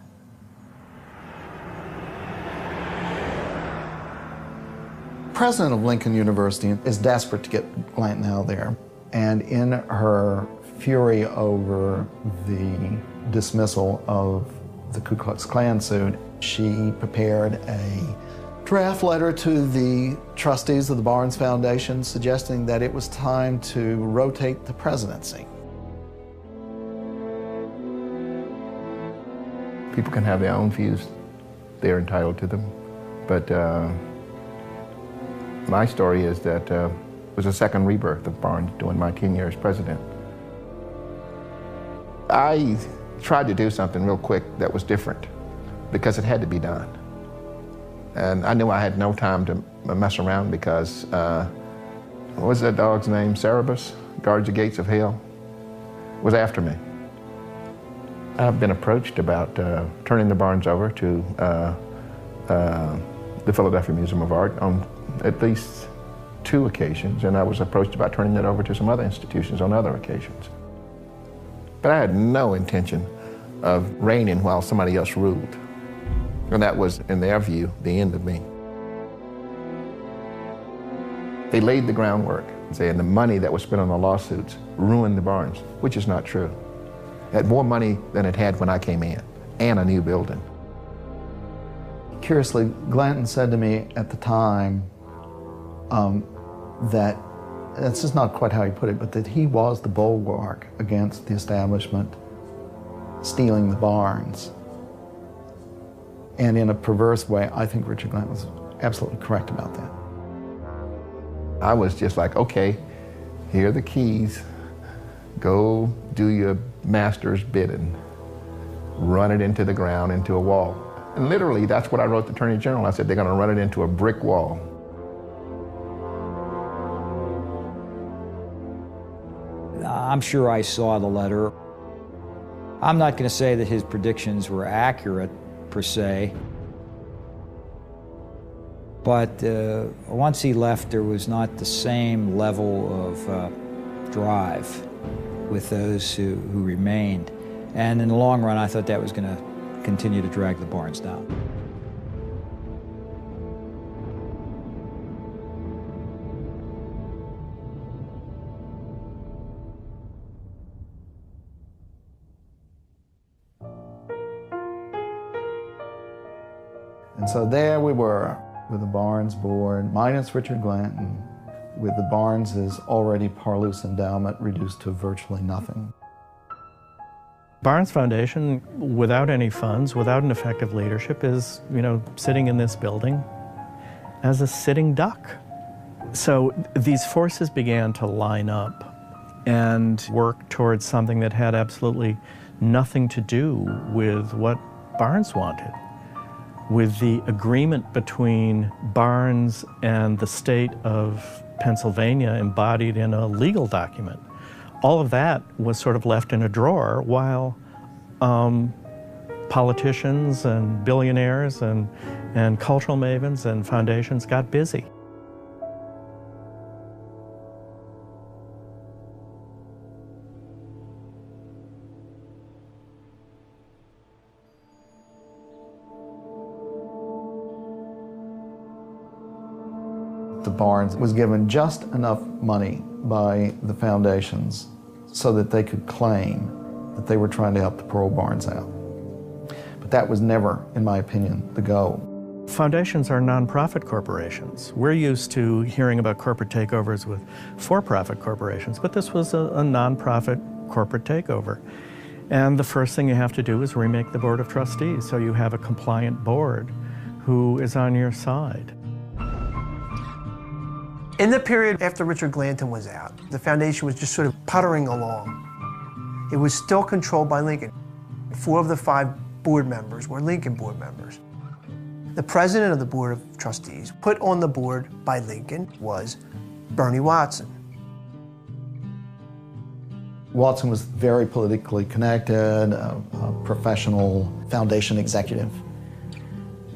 The president of Lincoln University is desperate to get Glanton out of there. And in her fury over the dismissal of the Ku Klux Klan suit, she prepared a draft letter to the trustees of the Barnes Foundation suggesting that it was time to rotate the presidency. People can have their own views. They're entitled to them. But my story is that it was a second rebirth of Barnes during my 10 years as president. I tried to do something real quick that was different because it had to be done. And I knew I had no time to mess around because, what was that dog's name? Cerberus, guards the gates of hell, was after me. I've been approached about turning the Barnes over to the Philadelphia Museum of Art on at least 2 occasions, and I was approached about turning it over to some other institutions on other occasions. But I had no intention of reigning while somebody else ruled. And that was, in their view, the end of me. They laid the groundwork, saying the money that was spent on the lawsuits ruined the Barnes, which is not true. It had more money than it had when I came in, and a new building. Curiously, Glanton said to me at the time that, this is not quite how he put it, but that he was the bulwark against the establishment stealing the Barnes. And in a perverse way, I think Richard Glanton was absolutely correct about that. I was just like, okay, here are the keys. Go do your master's bidding. Run it into the ground, into a wall. And literally, that's what I wrote the Attorney General. I said, they're gonna run it into a brick wall. I'm sure I saw the letter. I'm not gonna say that his predictions were accurate, per se. But once he left, there was not the same level of drive with those who remained. And in the long run, I thought that was going to continue to drag the Barnes down. And so there we were with the Barnes board, minus Richard Glanton, with the Barnes' already parlous endowment reduced to virtually nothing. Barnes Foundation, without any funds, without an effective leadership, is, sitting in this building as a sitting duck. So these forces began to line up and work towards something that had absolutely nothing to do with what Barnes wanted, with the agreement between Barnes and the state of Pennsylvania embodied in a legal document. All of that was sort of left in a drawer while politicians and billionaires and cultural mavens and foundations got busy. The Barnes was given just enough money by the foundations so that they could claim that they were trying to help the parole Barnes out. But that was never, in my opinion, the goal. Foundations are nonprofit corporations. We're used to hearing about corporate takeovers with for-profit corporations, but this was a nonprofit corporate takeover. And the first thing you have to do is remake the Board of Trustees so you have a compliant board who is on your side. In the period after Richard Glanton was out, the foundation was just sort of puttering along. It was still controlled by Lincoln. 4 of the 5 board members were Lincoln board members. The president of the Board of Trustees, put on the board by Lincoln, was Bernie Watson. Watson was very politically connected, a professional foundation executive.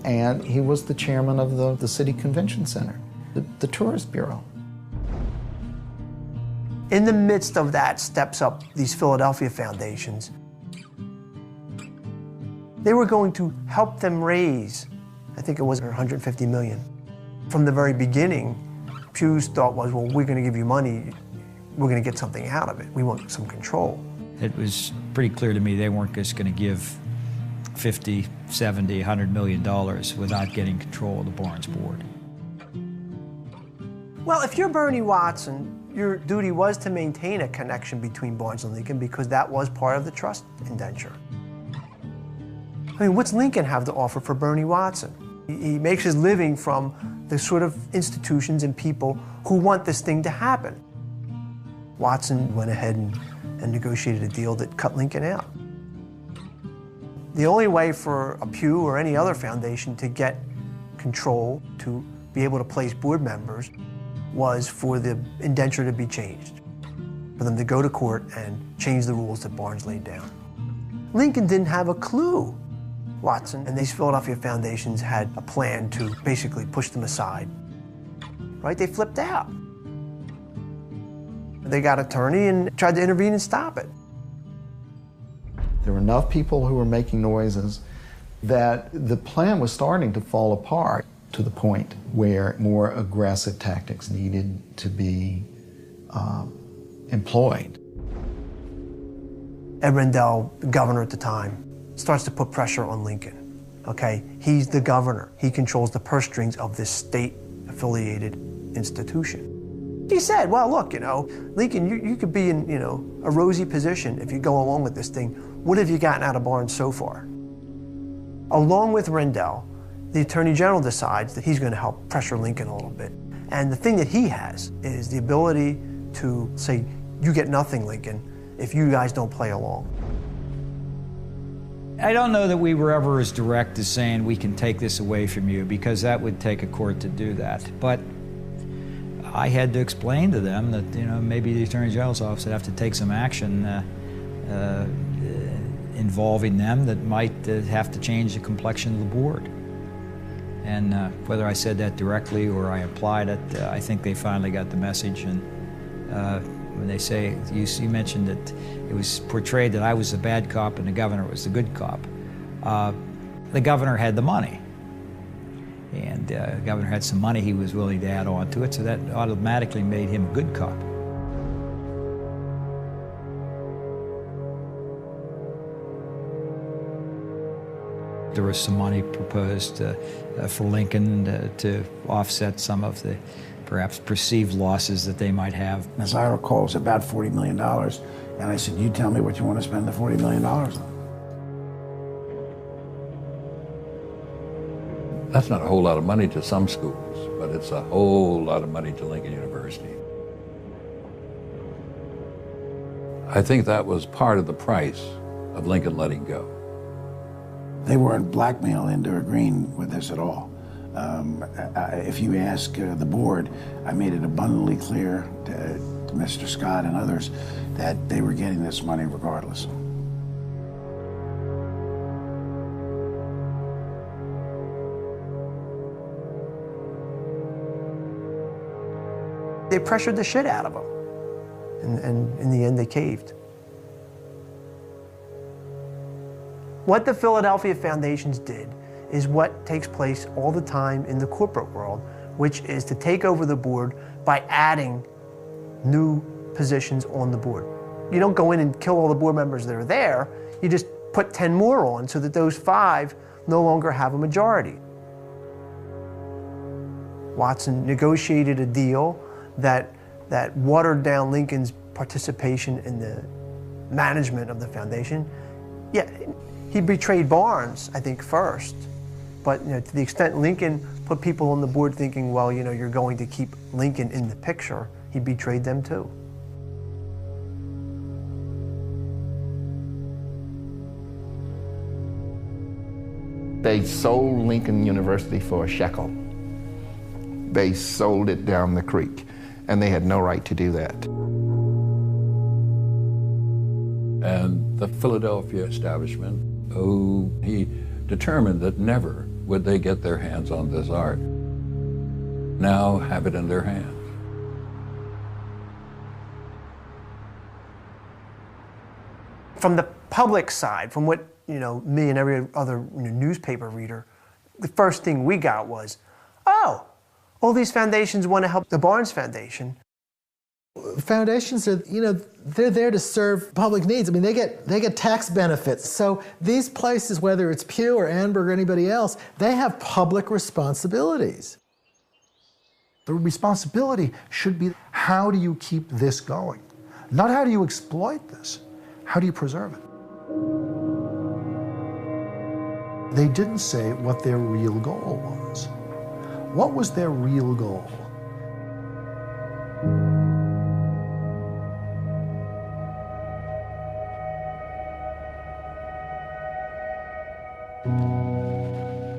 And he was the chairman of the City Convention Center, the Tourist Bureau. In the midst of that steps up these Philadelphia foundations. They were going to help them raise, I think it was $150 million. From the very beginning, Pew's thought was, well, we're going to give you money, we're going to get something out of it. We want some control. It was pretty clear to me they weren't just going to give $50, $70, $100 million without getting control of the Barnes Board. Well, if you're Bernie Watson, your duty was to maintain a connection between Barnes and Lincoln because that was part of the trust indenture. I mean, what's Lincoln have to offer for Bernie Watson? He makes his living from the sort of institutions and people who want this thing to happen. Watson went ahead and negotiated a deal that cut Lincoln out. The only way for a Pew or any other foundation to get control, to be able to place board members, was for the indenture to be changed, for them to go to court and change the rules that Barnes laid down. Lincoln didn't have a clue. Watson and these Philadelphia foundations had a plan to basically push them aside. Right? They flipped out. They got an attorney and tried to intervene and stop it. There were enough people who were making noises that the plan was starting to fall apart to the point where more aggressive tactics needed to be employed. Ed Rendell, the governor at the time, starts to put pressure on Lincoln. Okay, he's the governor. He controls the purse strings of this state-affiliated institution. He said, well, look, Lincoln, you could be in, a rosy position if you go along with this thing. What have you gotten out of Barnes so far? Along with Rendell, the Attorney General decides that he's going to help pressure Lincoln a little bit. And the thing that he has is the ability to say, you get nothing, Lincoln, if you guys don't play along. I don't know that we were ever as direct as saying we can take this away from you, because that would take a court to do that. But I had to explain to them that, maybe the Attorney General's office would have to take some action involving them that might have to change the complexion of the board. And whether I said that directly or I implied it, I think they finally got the message. And when they say, you mentioned that it was portrayed that I was the bad cop and the governor was the good cop. The governor had the money. And the governor had some money he was willing to add on to it, so that automatically made him a good cop. There was some money proposed for Lincoln to offset some of the perhaps perceived losses that they might have. As I recall, it was about $40 million. And I said, you tell me what you want to spend the $40 million on. That's not a whole lot of money to some schools, but it's a whole lot of money to Lincoln University. I think that was part of the price of Lincoln letting go. They weren't blackmailed into agreeing with this at all. If you ask the board, I made it abundantly clear to Mr. Scott and others that they were getting this money regardless. They pressured the shit out of them. And in the end, they caved. What the Philadelphia foundations did is what takes place all the time in the corporate world, which is to take over the board by adding new positions on the board. You don't go in and kill all the board members that are there. You just put 10 more on so that those 5 no longer have a majority. Watson negotiated a deal that watered down Lincoln's participation in the management of the foundation. Yeah, he betrayed Barnes, I think, first. But to the extent Lincoln put people on the board thinking, well, you're going to keep Lincoln in the picture, he betrayed them too. They sold Lincoln University for a shekel. They sold it down the creek, and they had no right to do that. and the Philadelphia establishment, who he determined that never would they get their hands on this art, now have it in their hands. From the public side, from what me and every other newspaper reader, the first thing we got was, oh, all these foundations want to help the Barnes Foundation. Foundations are, they're there to serve public needs. I mean, they get tax benefits. So these places, whether it's Pew or Annenberg or anybody else, they have public responsibilities. The responsibility should be, how do you keep this going? Not how do you exploit this, how do you preserve it? They didn't say what their real goal was. What was their real goal?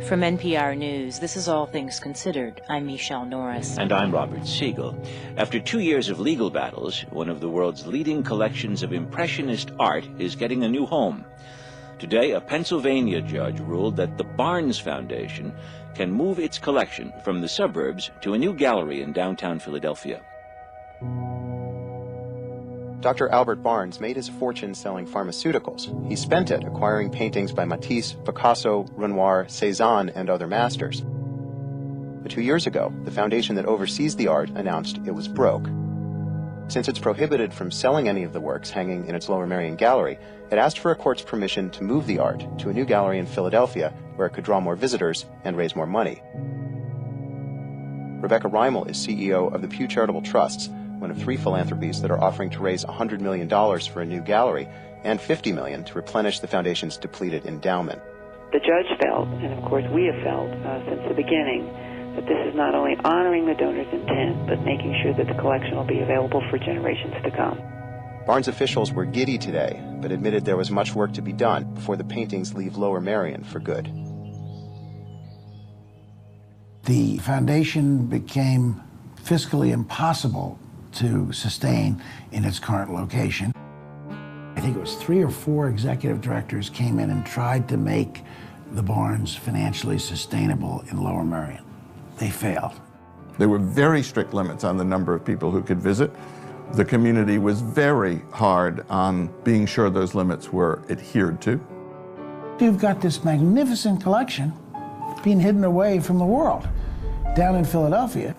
From NPR News, this is All Things Considered. I'm Michelle Norris. And I'm Robert Siegel. After 2 years of legal battles, one of the world's leading collections of Impressionist art is getting a new home. Today, a Pennsylvania judge ruled that the Barnes Foundation can move its collection from the suburbs to a new gallery in downtown Philadelphia. Dr. Albert Barnes made his fortune selling pharmaceuticals. He spent it acquiring paintings by Matisse, Picasso, Renoir, Cézanne, and other masters. But 2 years ago, the foundation that oversees the art announced it was broke. Since it's prohibited from selling any of the works hanging in its Lower Merion gallery, it asked for a court's permission to move the art to a new gallery in Philadelphia where it could draw more visitors and raise more money. Rebecca Reimel is CEO of the Pew Charitable Trusts, one of 3 philanthropies that are offering to raise $100 million for a new gallery and $50 million to replenish the foundation's depleted endowment. The judge felt, and of course we have felt since the beginning, that this is not only honoring the donor's intent, but making sure that the collection will be available for generations to come. Barnes officials were giddy today, but admitted there was much work to be done before the paintings leave Lower Merion for good. The foundation became fiscally impossible to sustain in its current location. I think it was 3 or 4 executive directors came in and tried to make the Barnes financially sustainable in Lower Merion. They failed. There were very strict limits on the number of people who could visit. The community was very hard on being sure those limits were adhered to. You've got this magnificent collection being hidden away from the world. Down in Philadelphia,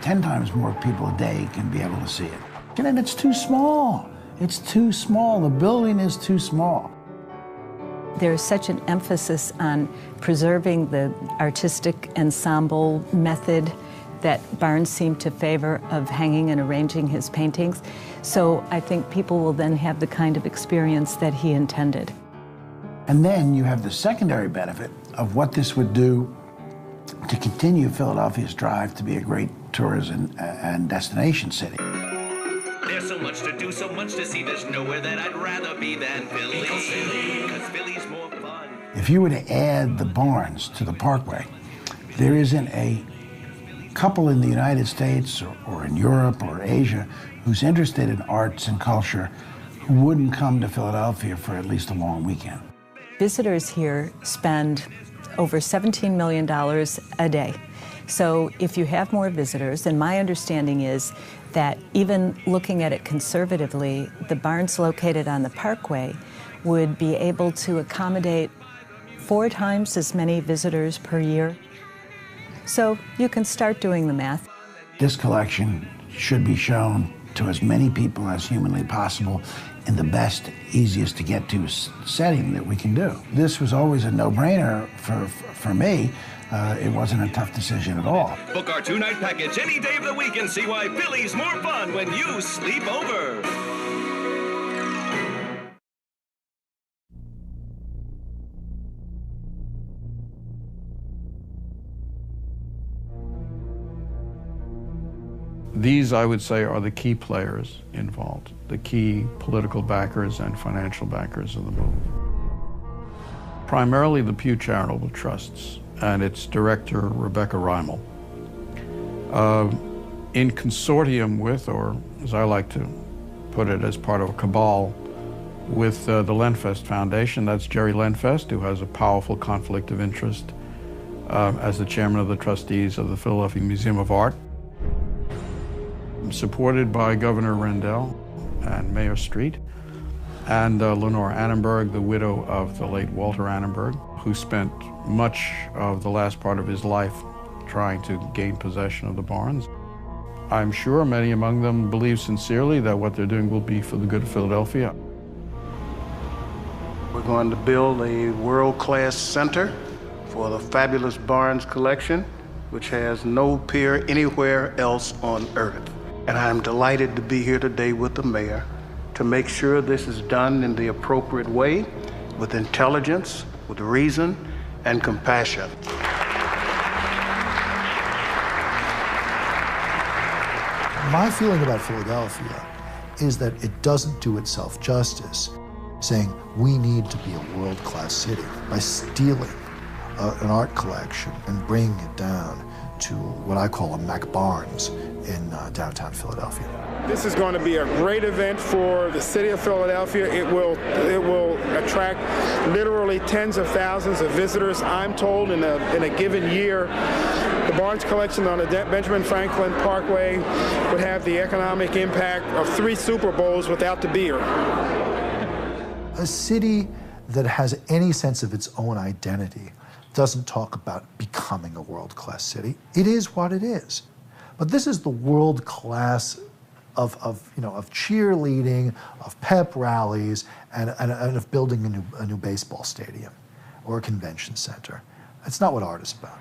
10 times more people a day can be able to see it. And it's too small. It's too small. The building is too small. There's such an emphasis on preserving the artistic ensemble method that Barnes seemed to favor of hanging and arranging his paintings. So I think people will then have the kind of experience that he intended. And then you have the secondary benefit of what this would do to continue Philadelphia's drive to be a great tourism and destination city. There's so much to do, so much to see, there's nowhere that I'd rather be than Philly. Because Philly's more fun. If you were to add the Barnes to the Parkway, there isn't a couple in the United States or in Europe or Asia who's interested in arts and culture who wouldn't come to Philadelphia for at least a long weekend. Visitors here spend over $17 million a day. So if you have more visitors, and my understanding is that even looking at it conservatively, the Barnes located on the Parkway would be able to accommodate 4 times as many visitors per year. So you can start doing the math. This collection should be shown to as many people as humanly possible in the best, easiest to get to setting that we can do. This was always a no-brainer for me. It wasn't a tough decision at all. Book our 2-night package any day of the week and see why Philly's more fun when you sleep over. These, I would say, are the key players involved, the key political backers and financial backers of the movement. Primarily the Pew Charitable Trusts and its director, Rebecca Reimel, in consortium with, or as I like to put it, as part of a cabal with the Lenfest Foundation. That's Jerry Lenfest, who has a powerful conflict of interest as the chairman of the trustees of the Philadelphia Museum of Art. Supported by Governor Rendell and Mayor Street, and Lenore Annenberg, the widow of the late Walter Annenberg, who spent much of the last part of his life trying to gain possession of the barns. I'm sure many among them believe sincerely that what they're doing will be for the good of Philadelphia. We're going to build a world-class center for the fabulous Barnes collection, which has no peer anywhere else on earth. And I'm delighted to be here today with the mayor to make sure this is done in the appropriate way, with intelligence, with reason, and compassion. My feeling about Philadelphia is that it doesn't do itself justice, saying we need to be a world-class city by stealing an art collection and bringing it down to what I call a Mac Barnes in downtown Philadelphia. This is going to be a great event for the city of Philadelphia. It will attract literally tens of thousands of visitors. I'm told in a given year, the Barnes collection on the Benjamin Franklin Parkway would have the economic impact of 3 Super Bowls without the beer. A city that has any sense of its own identity doesn't talk about becoming a world-class city. It is what it is. But this is the world class of cheerleading, of pep rallies, and of building a new baseball stadium or a convention center. That's not what art is about.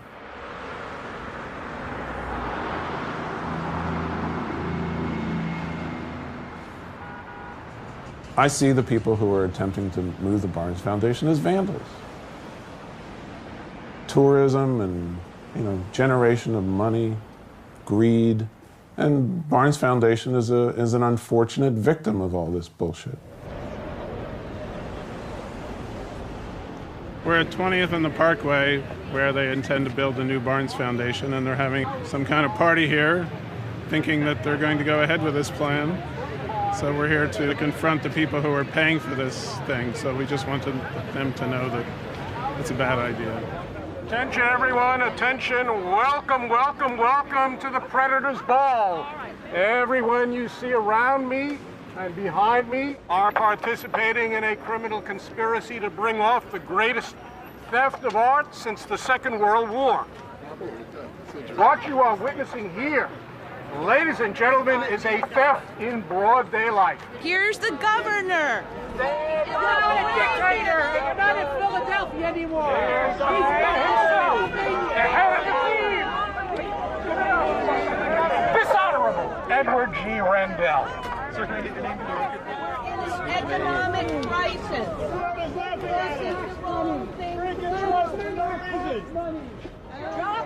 I see the people who are attempting to move the Barnes Foundation as vandals. Tourism and generation of money, greed, and Barnes Foundation is an unfortunate victim of all this bullshit. We're at 20th and the Parkway, where they intend to build a new Barnes Foundation, and they're having some kind of party here, thinking that they're going to go ahead with this plan. So we're here to confront the people who are paying for this thing. So we just wanted them to know that it's a bad idea. Attention, everyone, attention. Welcome, welcome, welcome to the Predator's Ball. Everyone you see around me and behind me are participating in a criminal conspiracy to bring off the greatest theft of art since the Second World War. What you are witnessing here, ladies and gentlemen, is a theft in broad daylight. Here's the governor. You're not a dictator. You're not in Philadelphia anymore. He's dishonorable Edward G. Rendell. Sir, can I get your name to the record? Economic crisis.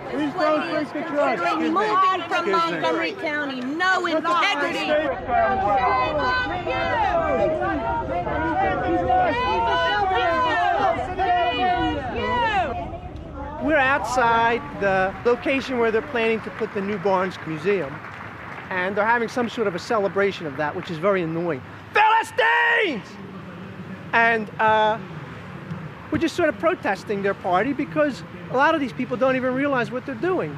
Please don't drink the drugs. Moving from Montgomery County, no integrity. We're outside the location where they're planning to put the new Barnes Museum, and they're having some sort of a celebration of that, which is very annoying. Philistines! And we're just sort of protesting their party because a lot of these people don't even realize what they're doing.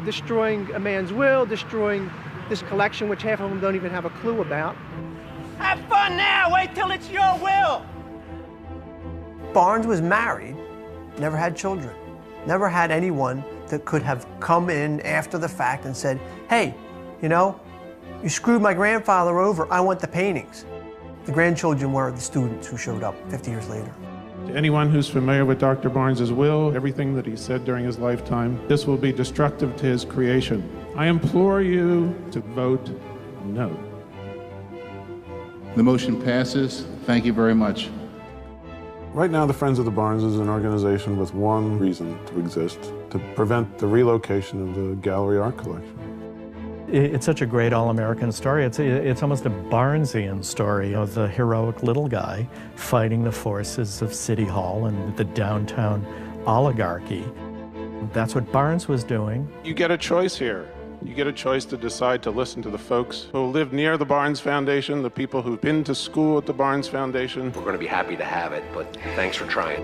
Destroying a man's will, destroying this collection, which half of them don't even have a clue about. Have fun now, wait till it's your will. Barnes was married, never had children, never had anyone that could have come in after the fact and said, hey, you screwed my grandfather over, I want the paintings. The grandchildren were the students who showed up 50 years later. To anyone who's familiar with Dr. Barnes's will, everything that he said during his lifetime, this will be destructive to his creation. I implore you to vote no. The motion passes. Thank you very much. Right now, the Friends of the Barnes is an organization with one reason to exist: to prevent the relocation of the gallery art collection. It's such a great all-American story. It's almost a Barnesian story of the heroic little guy fighting the forces of City Hall and the downtown oligarchy. That's what Barnes was doing. You get a choice here. You get a choice to decide to listen to the folks who live near the Barnes Foundation, the people who've been to school at the Barnes Foundation. We're going to be happy to have it, but thanks for trying.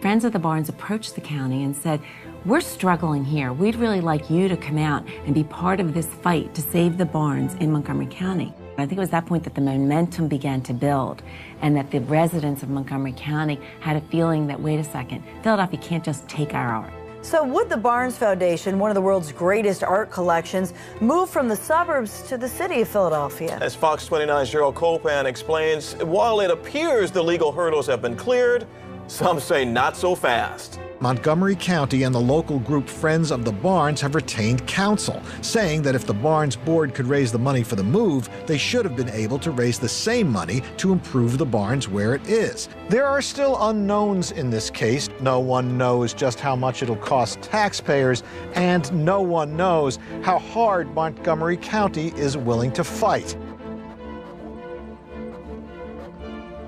Friends of the Barnes approached the county and said, we're struggling here. We'd really like you to come out and be part of this fight to save the Barnes in Montgomery County. I think it was that point that the momentum began to build and that the residents of Montgomery County had a feeling that, wait a second, Philadelphia can't just take our art. So would the Barnes Foundation, one of the world's greatest art collections, move from the suburbs to the city of Philadelphia? As Fox 29's Gerald Copan explains, while it appears the legal hurdles have been cleared, some say not so fast. Montgomery County and the local group Friends of the Barnes have retained counsel, saying that if the Barnes board could raise the money for the move, they should have been able to raise the same money to improve the Barnes where it is. There are still unknowns in this case. No one knows just how much it'll cost taxpayers, and no one knows how hard Montgomery County is willing to fight.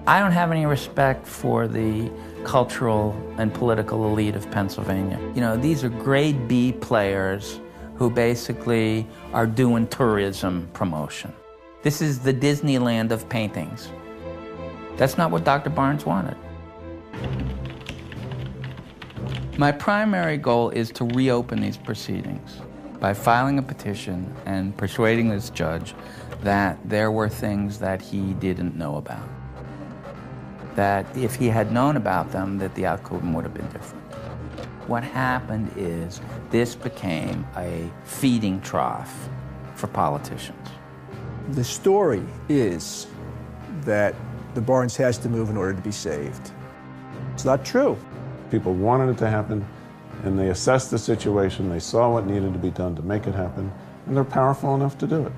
I don't have any respect for the cultural and political elite of Pennsylvania. You know, these are grade B players who basically are doing tourism promotion. This is the Disneyland of paintings. That's not what Dr. Barnes wanted. My primary goal is to reopen these proceedings by filing a petition and persuading this judge that there were things that he didn't know about. That if he had known about them, that the outcome would have been different. What happened is this became a feeding trough for politicians. The story is that the Barnes has to move in order to be saved. It's not true. People wanted it to happen, and they assessed the situation, they saw what needed to be done to make it happen, and they're powerful enough to do it.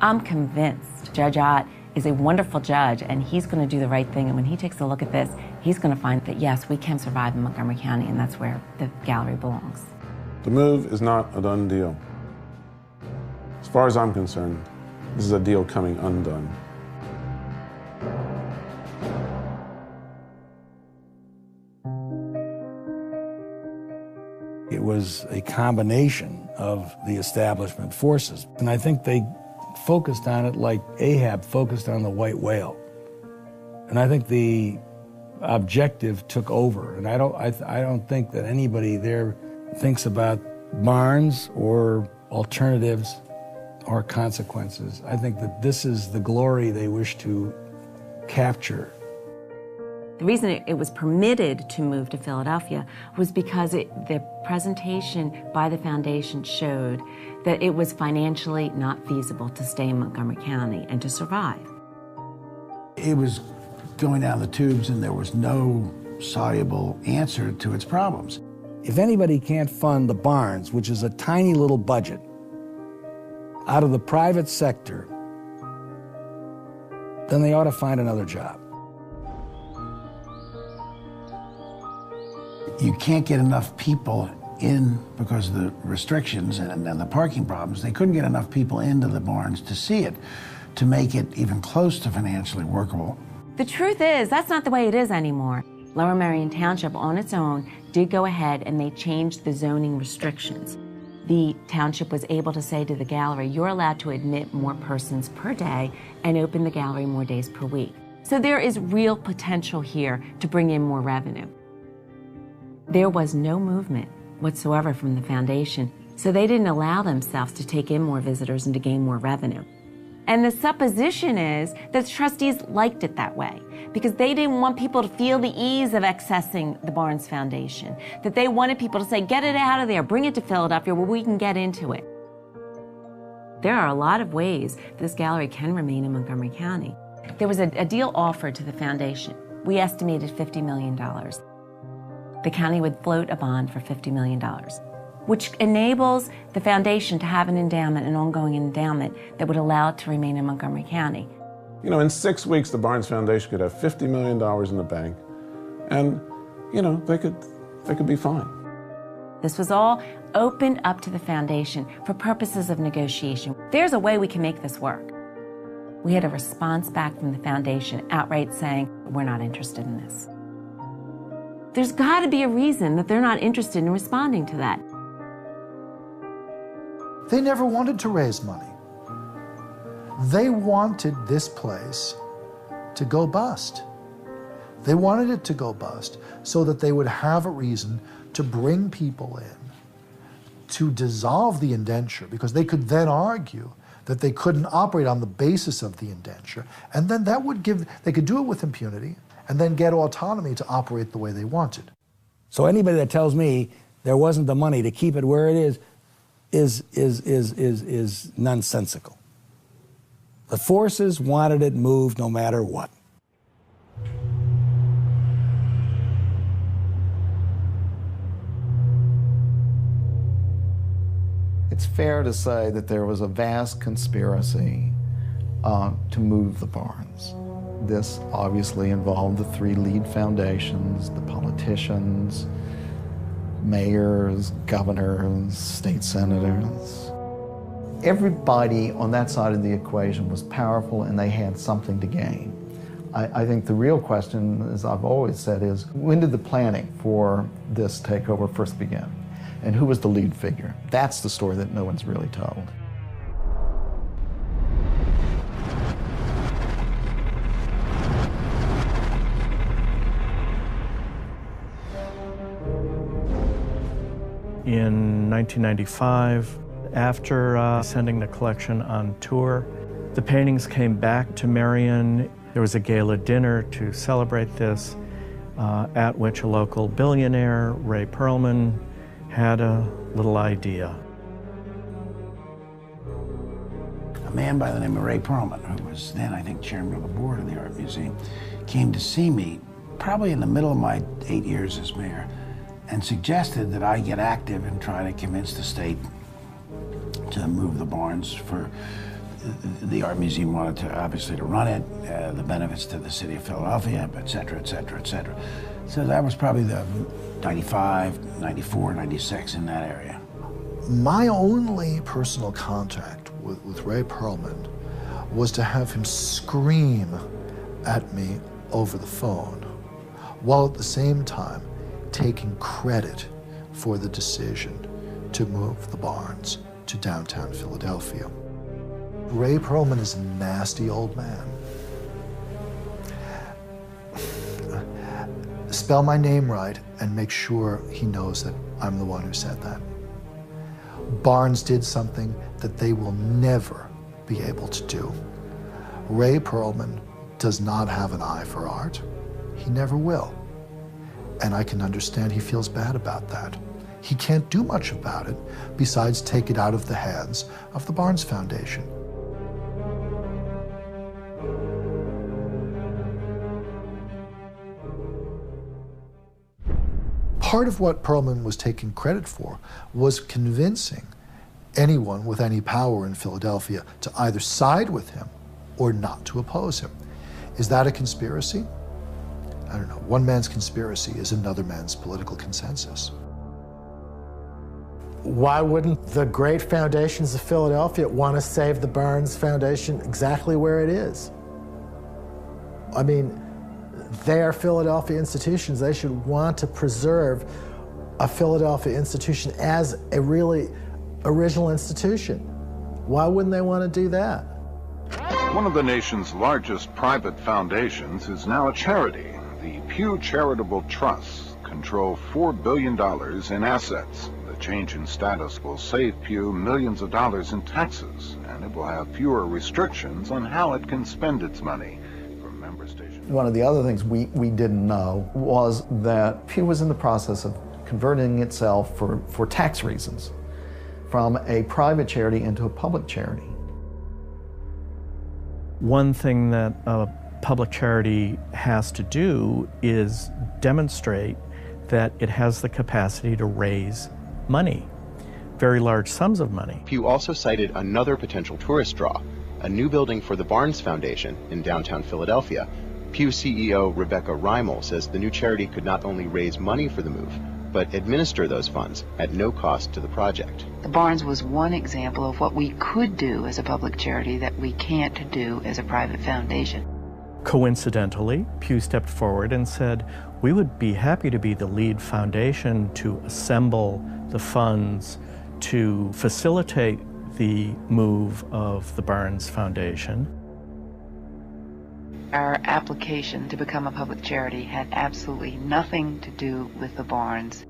I'm convinced Judge Ott is a wonderful judge, and he's going to do the right thing. And when he takes a look at this, he's going to find that, yes, we can survive in Montgomery County, and that's where the gallery belongs. The move is not a done deal. As far as I'm concerned, this is a deal coming undone. It was a combination of the establishment forces, and I think they focused on it like Ahab focused on the white whale. And I think the objective took over. And I don't think that anybody there thinks about Barnes or alternatives or consequences. I think that this is the glory they wish to capture. The reason it was permitted to move to Philadelphia was because the presentation by the foundation showed that it was financially not feasible to stay in Montgomery County and to survive. It was going down the tubes and there was no soluble answer to its problems. If anybody can't fund the Barnes, which is a tiny little budget, out of the private sector, then they ought to find another job. You can't get enough people in because of the restrictions and the parking problems. They couldn't get enough people into the Barnes to see it, to make it even close to financially workable. The truth is, that's not the way it is anymore. Lower Merion Township on its own did go ahead and they changed the zoning restrictions. The township was able to say to the gallery, you're allowed to admit more persons per day and open the gallery more days per week. So there is real potential here to bring in more revenue. There was no movement whatsoever from the foundation, so they didn't allow themselves to take in more visitors and to gain more revenue. And the supposition is that the trustees liked it that way because they didn't want people to feel the ease of accessing the Barnes Foundation, that they wanted people to say, get it out of there, bring it to Philadelphia where we can get into it. There are a lot of ways this gallery can remain in Montgomery County. There was a deal offered to the foundation. We estimated $50 million. The county would float a bond for $50 million, which enables the foundation to have an endowment, an ongoing endowment that would allow it to remain in Montgomery County. You know, in 6 weeks, the Barnes Foundation could have $50 million in the bank, and, you know, they could be fine. This was all opened up to the foundation for purposes of negotiation. There's a way we can make this work. We had a response back from the foundation outright saying, we're not interested in this. There's got to be a reason that they're not interested in responding to that. They never wanted to raise money. They wanted this place to go bust. They wanted it to go bust so that they would have a reason to bring people in, to dissolve the indenture, because they could then argue that they couldn't operate on the basis of the indenture, and then that would give, they could do it with impunity, and then get autonomy to operate the way they wanted. So anybody that tells me there wasn't the money to keep it where it is nonsensical. The forces wanted it moved no matter what. It's fair to say that there was a vast conspiracy to move the barns. This obviously involved the three lead foundations, the politicians, mayors, governors, state senators. Everybody on that side of the equation was powerful and they had something to gain. I think the real question, as I've always said, is when did the planning for this takeover first begin? And who was the lead figure? That's the story that no one's really told. In 1995, after sending the collection on tour, the paintings came back to Marion. There was a gala dinner to celebrate this, at which a local billionaire, Ray Perlman, had a little idea. A man by the name of Ray Perlman, who was then, I think, chairman of the board of the Art Museum, came to see me probably in the middle of my 8 years as mayor and suggested that I get active and try to convince the state to move the barns. For the Art Museum wanted to, obviously, to run it, the benefits to the city of Philadelphia, et cetera, et cetera, et cetera. So that was probably the 95, 94, 96, in that area. My only personal contact with Ray Perlman was to have him scream at me over the phone, while at the same time taking credit for the decision to move the barns to downtown Philadelphia. Ray Perlman is a nasty old man. Spell my name right and make sure he knows that I'm the one who said that. Barnes did something that they will never be able to do. Ray Perlman does not have an eye for art. He never will. And I can understand he feels bad about that. He can't do much about it besides take it out of the hands of the Barnes Foundation. Part of what Perlman was taking credit for was convincing anyone with any power in Philadelphia to either side with him or not to oppose him. Is that a conspiracy? I don't know. One man's conspiracy is another man's political consensus. Why wouldn't the great foundations of Philadelphia want to save the Barnes Foundation exactly where it is? I mean, they are Philadelphia institutions. They should want to preserve a Philadelphia institution as a really original institution. Why wouldn't they want to do that? One of the nation's largest private foundations is now a charity. The Pew Charitable Trusts control $4 billion in assets. The change in status will save Pew millions of dollars in taxes, and it will have fewer restrictions on how it can spend its money. One of the other things we didn't know was that Pew was in the process of converting itself for tax reasons from a private charity into a public charity. One thing that a public charity has to do is demonstrate that it has the capacity to raise money, very large sums of money. Pew also cited another potential tourist draw, a new building for the Barnes Foundation in downtown Philadelphia. Pew CEO Rebecca Reimel says the new charity could not only raise money for the move, but administer those funds at no cost to the project. The Barnes was one example of what we could do as a public charity that we can't do as a private foundation. Coincidentally, Pew stepped forward and said, we would be happy to be the lead foundation to assemble the funds to facilitate the move of the Barnes Foundation. Our application to become a public charity had absolutely nothing to do with the Barnes.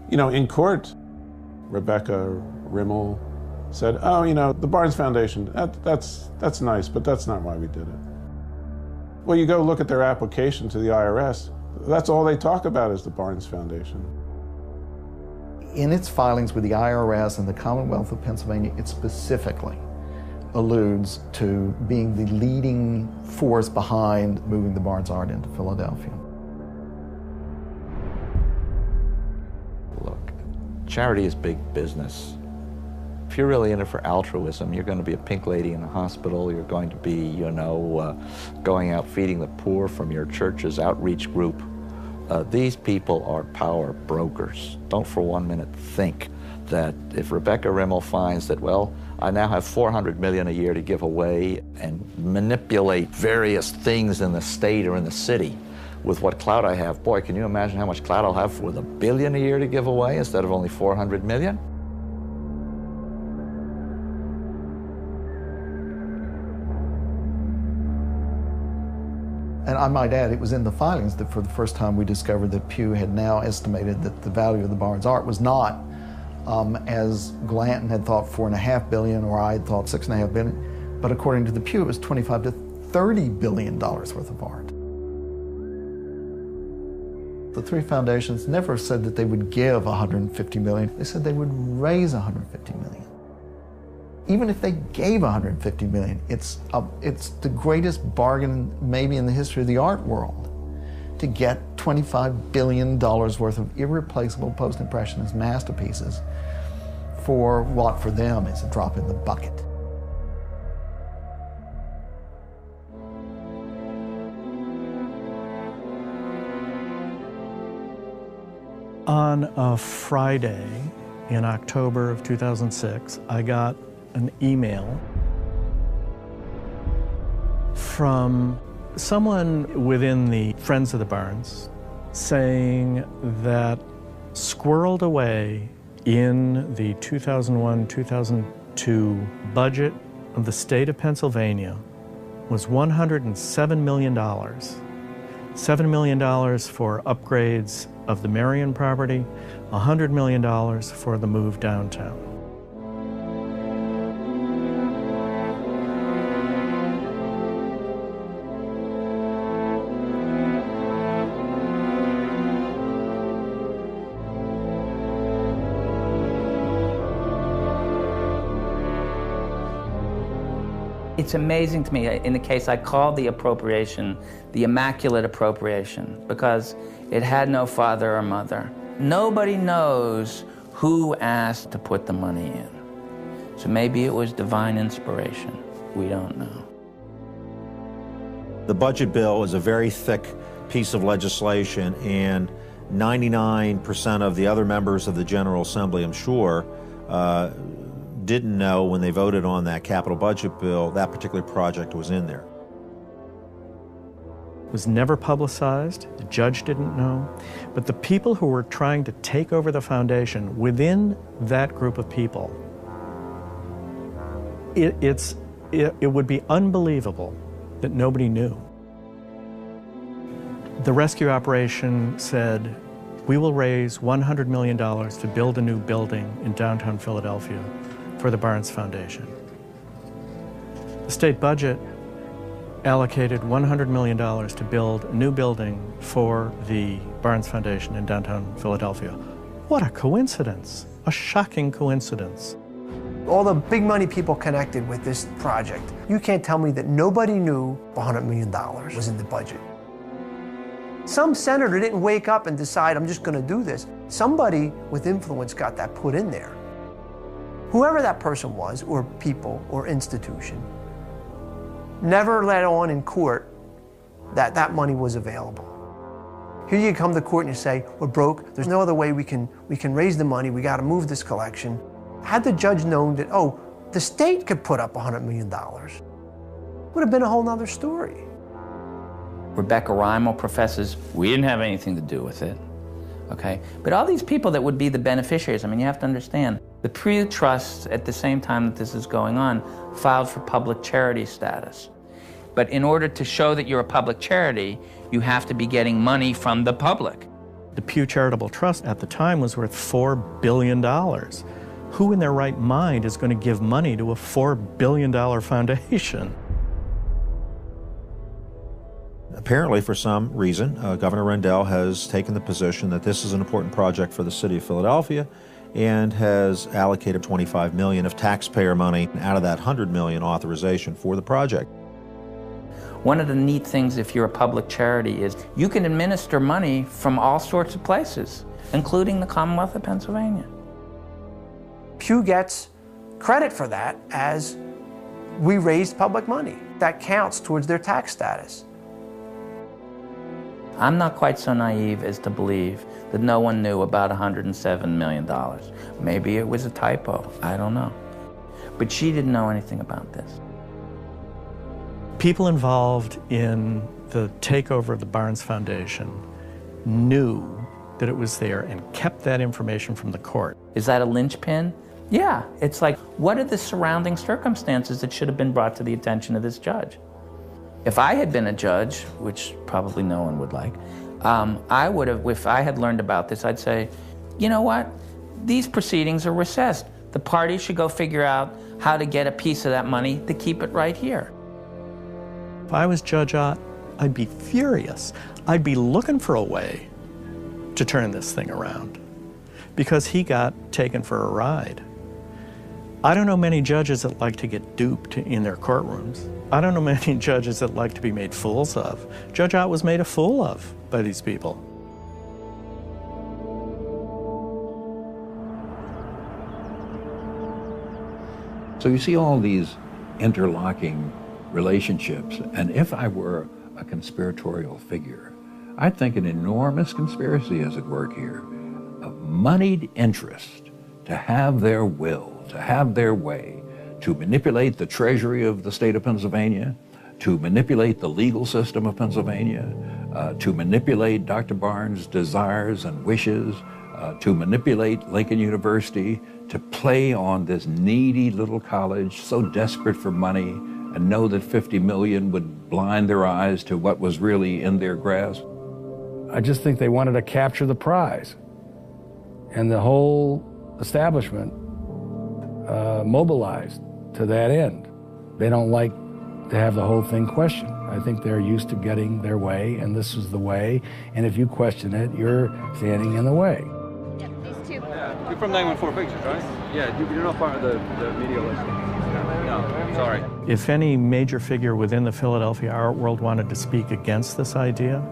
You know, in court, Rebecca Rimmel said, oh, you know, the Barnes Foundation, that's nice, but that's not why we did it. Well, you go look at their application to the IRS, that's all they talk about is the Barnes Foundation. In its filings with the IRS and the Commonwealth of Pennsylvania, it specifically alludes to being the leading force behind moving the Barnes art into Philadelphia. Look, charity is big business. If you're really in it for altruism, you're going to be a pink lady in a hospital, you're going to be, you know, going out feeding the poor from your church's outreach group. These people are power brokers. Don't for 1 minute think that if Rebecca Rimmel finds that, well, I now have $400 million a year to give away and manipulate various things in the state or in the city with what clout I have, boy, can you imagine how much clout I'll have with $1 billion a year to give away instead of only $400 million? And I might add, it was in the filings that for the first time we discovered that Pew had now estimated that the value of the Barnes art was not, as Glanton had thought, $4.5 billion, or I had thought $6.5 billion, but according to the Pew, it was $25 to $30 billion worth of art. The three foundations never said that they would give $150 million. They said they would raise $150 million. Even if they gave $150 million, it's the greatest bargain maybe in the history of the art world to get $25 billion worth of irreplaceable post-impressionist masterpieces for what for them is a drop in the bucket. On a Friday in October of 2006, I got an email from someone within the Friends of the Barnes saying that squirreled away in the 2001-2002 budget of the state of Pennsylvania was $107 million. $7 million for upgrades of the Marion property, $100 million for the move downtown. It's amazing to me. In the case, I called the appropriation the Immaculate Appropriation because it had no father or mother. Nobody knows who asked to put the money in. So maybe it was divine inspiration. We don't know. The budget bill is a very thick piece of legislation, and 99% of the other members of the General Assembly, I'm sure, didn't know when they voted on that capital budget bill that particular project was in there. It was never publicized, the judge didn't know, but the people who were trying to take over the foundation, within that group of people, it would be unbelievable that nobody knew. The rescue operation said, we will raise $100 million to build a new building in downtown Philadelphia for the Barnes Foundation. The state budget allocated $100 million to build a new building for the Barnes Foundation in downtown Philadelphia. What a coincidence, a shocking coincidence. All the big money people connected with this project, you can't tell me that nobody knew $100 million was in the budget. Some senator didn't wake up and decide, I'm just going to do this. Somebody with influence got that put in there. Whoever that person was, or people, or institution, never let on in court that that money was available. Here you come to court and you say, we're broke, there's no other way we can raise the money, we got to move this collection. Had the judge known that, oh, the state could put up $100 million, would have been a whole nother story. Rebecca Rimmel professes, we didn't have anything to do with it. okay? But all these people that would be the beneficiaries, I mean, you have to understand, the Pew Trust, at the same time that this is going on, filed for public charity status. But in order to show that you're a public charity, you have to be getting money from the public. The Pew Charitable Trust at the time was worth $4 billion. Who in their right mind is going to give money to a $4 billion foundation? Apparently, for some reason, Governor Rendell has taken the position that this is an important project for the city of Philadelphia and has allocated $25 million of taxpayer money out of that $100 million authorization for the project. One of the neat things if you're a public charity is you can administer money from all sorts of places, including the Commonwealth of Pennsylvania. Pew gets credit for that as we raised public money. That counts towards their tax status. I'm not quite so naive as to believe that no one knew about $107 million. Maybe it was a typo, I don't know. But she didn't know anything about this. People involved in the takeover of the Barnes Foundation knew that it was there and kept that information from the court. Is that a linchpin? Yeah, it's like, what are the surrounding circumstances that should have been brought to the attention of this judge? If I had been a judge, which probably no one would like, I would have, if I had learned about this, I'd say, you know what? These proceedings are recessed. The parties should go figure out how to get a piece of that money to keep it right here. If I was Judge Ott, I'd be furious. I'd be looking for a way to turn this thing around because he got taken for a ride. I don't know many judges that like to get duped in their courtrooms. I don't know many judges that like to be made fools of. Judge Ott was made a fool of by these people. So you see all these interlocking relationships, and if I were a conspiratorial figure, I'd think an enormous conspiracy is at work here, of moneyed interest to have their will, to have their way, to manipulate the treasury of the state of Pennsylvania, to manipulate the legal system of Pennsylvania, to manipulate Dr. Barnes' desires and wishes, to manipulate Lincoln University, to play on this needy little college so desperate for money and know that 50 million would blind their eyes to what was really in their grasp. I just think they wanted to capture the prize. And the whole establishment mobilized to that end. They don't like to have the whole thing questioned. I think they're used to getting their way, and this is the way. And if you question it, you're standing in the way. Yeah, these two. Yeah, you're from 914 Pictures, right? Yeah, you're not part of the media list. No, sorry. If any major figure within the Philadelphia art world wanted to speak against this idea,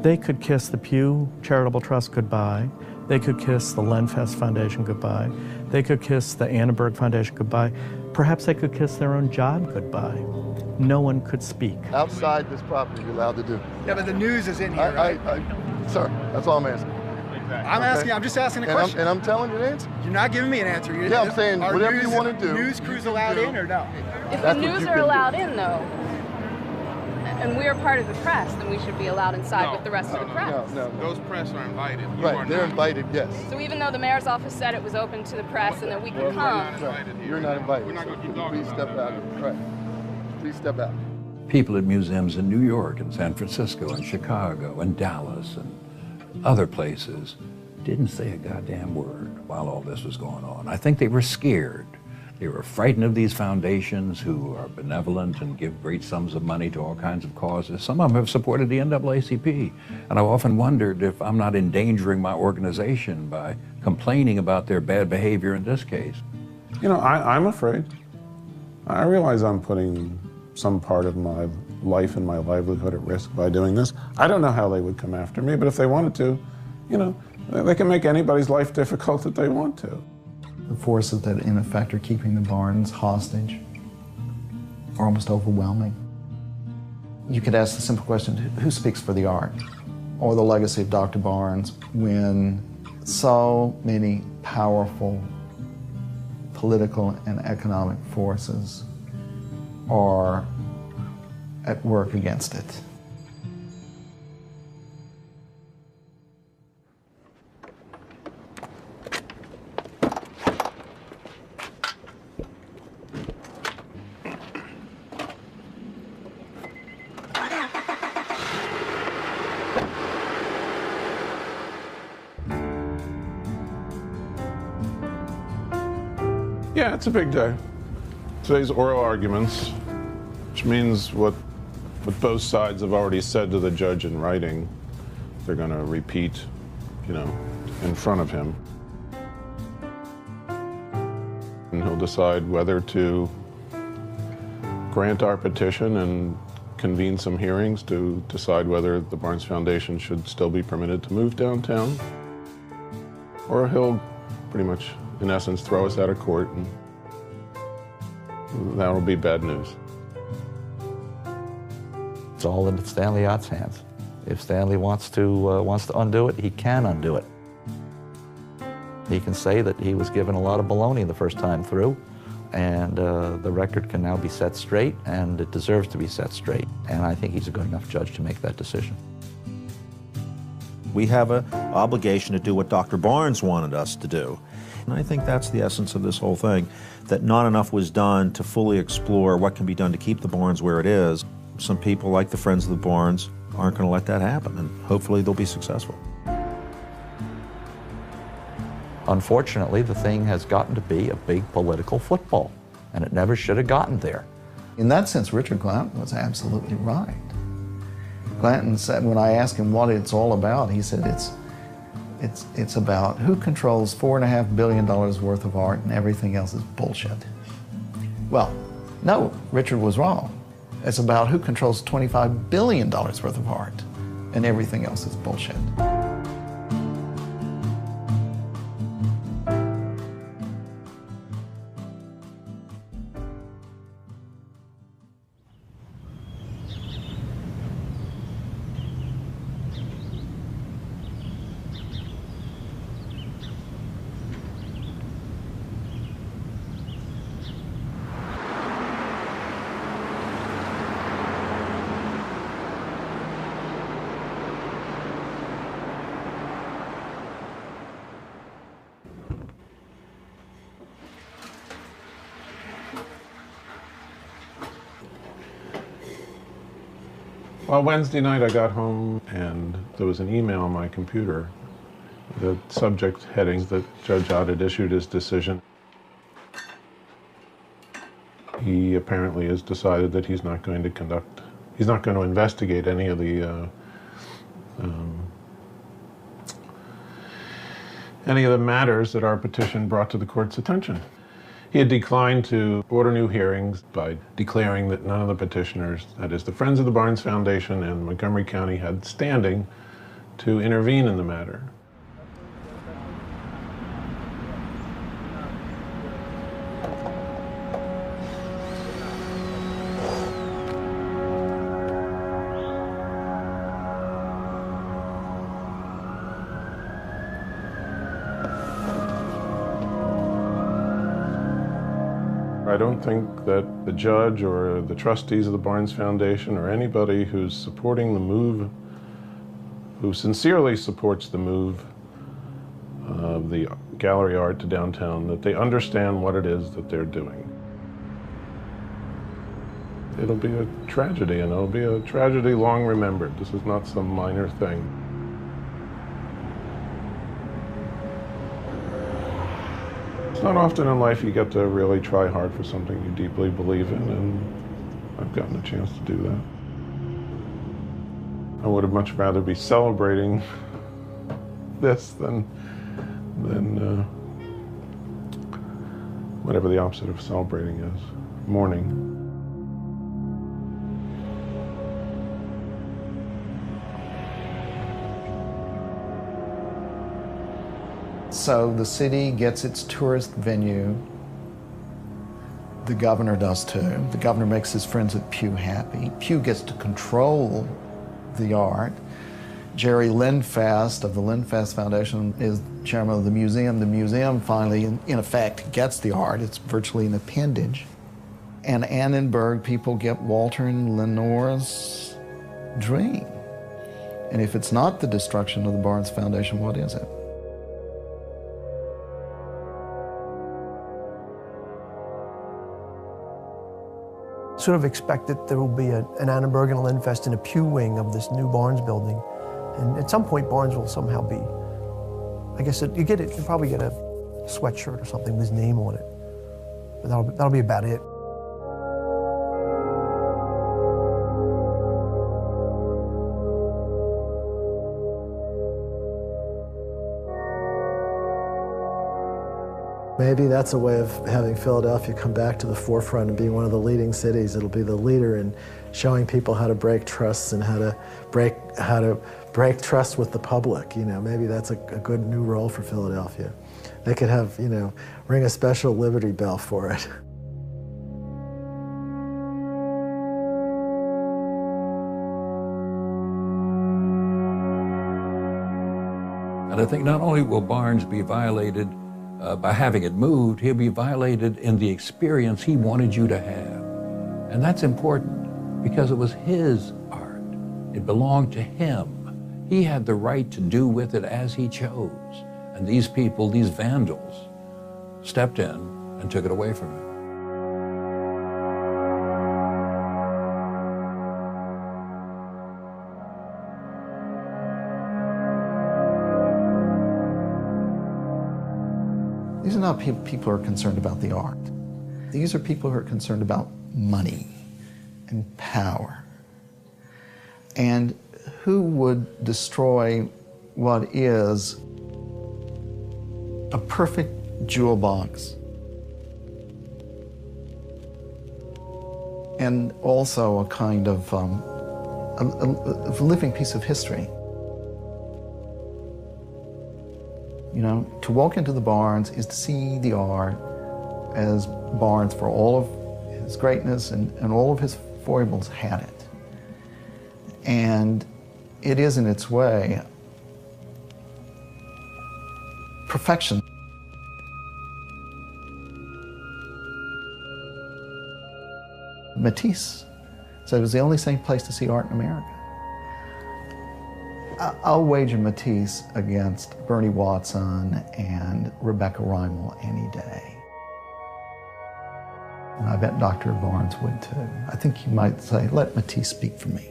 they could kiss the Pew Charitable Trust goodbye. They could kiss the Lenfest Foundation goodbye. They could kiss the Annenberg Foundation goodbye. Perhaps they could kiss their own job goodbye. No one could speak. Outside this property, you're allowed to do. Yeah, but the news is in here, right? Sir, that's all I'm asking. I'm just asking a question. And I'm telling you the answer. You're not giving me an answer. Yeah, I'm saying whatever you want to do. News crews allowed in or no? If the news are allowed in, though, and we're part of the press, then we should be allowed inside with the rest of the press. No. Those press are invited. Right, they're invited, yes. So even though the mayor's office said it was open to the press and that we could come. You're not invited. We're not going to keep talking. Please step out. Right. Please step out. People at museums in New York and San Francisco and Chicago and Dallas and other places didn't say a goddamn word while all this was going on. I think they were scared. They were frightened of these foundations who are benevolent and give great sums of money to all kinds of causes. Some of them have supported the NAACP. And I've often wondered if I'm not endangering my organization by complaining about their bad behavior in this case. You know, I'm afraid. I realize I'm putting some part of my life and my livelihood at risk by doing this. I don't know how they would come after me, but if they wanted to, you know, they can make anybody's life difficult that they want to. The forces that, in effect, are keeping the Barnes hostage are almost overwhelming. You could ask the simple question, who speaks for the art or the legacy of Dr. Barnes when so many powerful political and economic forces are at work against it? Yeah, it's a big day. Today's oral arguments, which means what both sides have already said to the judge in writing, they're going to repeat, in front of him. And he'll decide whether to grant our petition and convene some hearings to decide whether the Barnes Foundation should still be permitted to move downtown, or he'll pretty much, in essence, throw us out of court, and that'll be bad news. It's all in Stanley Ott's hands. If Stanley wants to undo it, he can undo it. He can say that he was given a lot of baloney the first time through, and the record can now be set straight, and it deserves to be set straight. And I think he's a good enough judge to make that decision. We have an obligation to do what Dr. Barnes wanted us to do. And I think that's the essence of this whole thing, that not enough was done to fully explore what can be done to keep the Barnes where it is. Some people, like the Friends of the Barnes, aren't going to let that happen, and hopefully they'll be successful. Unfortunately, the thing has gotten to be a big political football, and it never should have gotten there. In that sense, Richard Glanton was absolutely right. Glanton said, when I asked him what it's all about, he said it's about who controls $4.5 billion worth of art and everything else is bullshit. Well, no, Richard was wrong. It's about who controls $25 billion worth of art and everything else is bullshit. Well, Wednesday night I got home and there was an email on my computer. The subject headings that Judge Ott had issued his decision. He apparently has decided that he's not going to investigate any of the matters that our petition brought to the court's attention. He had declined to order new hearings by declaring that none of the petitioners, that is, the Friends of the Barnes Foundation and Montgomery County, had standing to intervene in the matter. I don't think that the judge or the trustees of the Barnes Foundation or anybody who's supporting the move, who sincerely supports the move of the gallery art to downtown, that they understand what it is that they're doing. It'll be a tragedy, and it'll be a tragedy long remembered. This is not some minor thing. It's not often in life you get to really try hard for something you deeply believe in, and I've gotten a chance to do that. I would have much rather be celebrating this than whatever the opposite of celebrating is, mourning. So the city gets its tourist venue. The governor does too. The governor makes his friends at Pew happy. Pew gets to control the art. Jerry Lindfast of the Lindfast Foundation is chairman of the museum. The museum finally, in effect, gets the art. It's virtually an appendage. And Annenberg people get Walter and Lenore's dream. And if it's not the destruction of the Barnes Foundation, what is it? Sort of expect that there will be an Annenberg and a Lindfest in a Pew wing of this new Barnes building. And at some point, Barnes will somehow be, I guess you'll probably get a sweatshirt or something with his name on it. But that'll be about it. Maybe that's a way of having Philadelphia come back to the forefront and be one of the leading cities. It'll be the leader in showing people how to break trusts and how to break trust with the public. You know, maybe that's a good new role for Philadelphia. They could have, you know, ring a special Liberty Bell for it. And I think not only will Barnes be violated by having it moved, he'll be violated in the experience he wanted you to have. And that's important because it was his art. It belonged to him. He had the right to do with it as he chose. And these people, these vandals, stepped in and took it away from him. These are not people who are concerned about the art. These are people who are concerned about money and power. And who would destroy what is a perfect jewel box and also a kind of a living piece of history? You know, to walk into the Barnes is to see the art as Barnes, for all of his greatness and all of his foibles, had it. And it is, in its way, perfection. Matisse said it was the only safe place to see art in America. I'll wager Matisse against Bernie Watson and Rebecca Reimel any day. And I bet Dr. Barnes would too. I think you might say, let Matisse speak for me.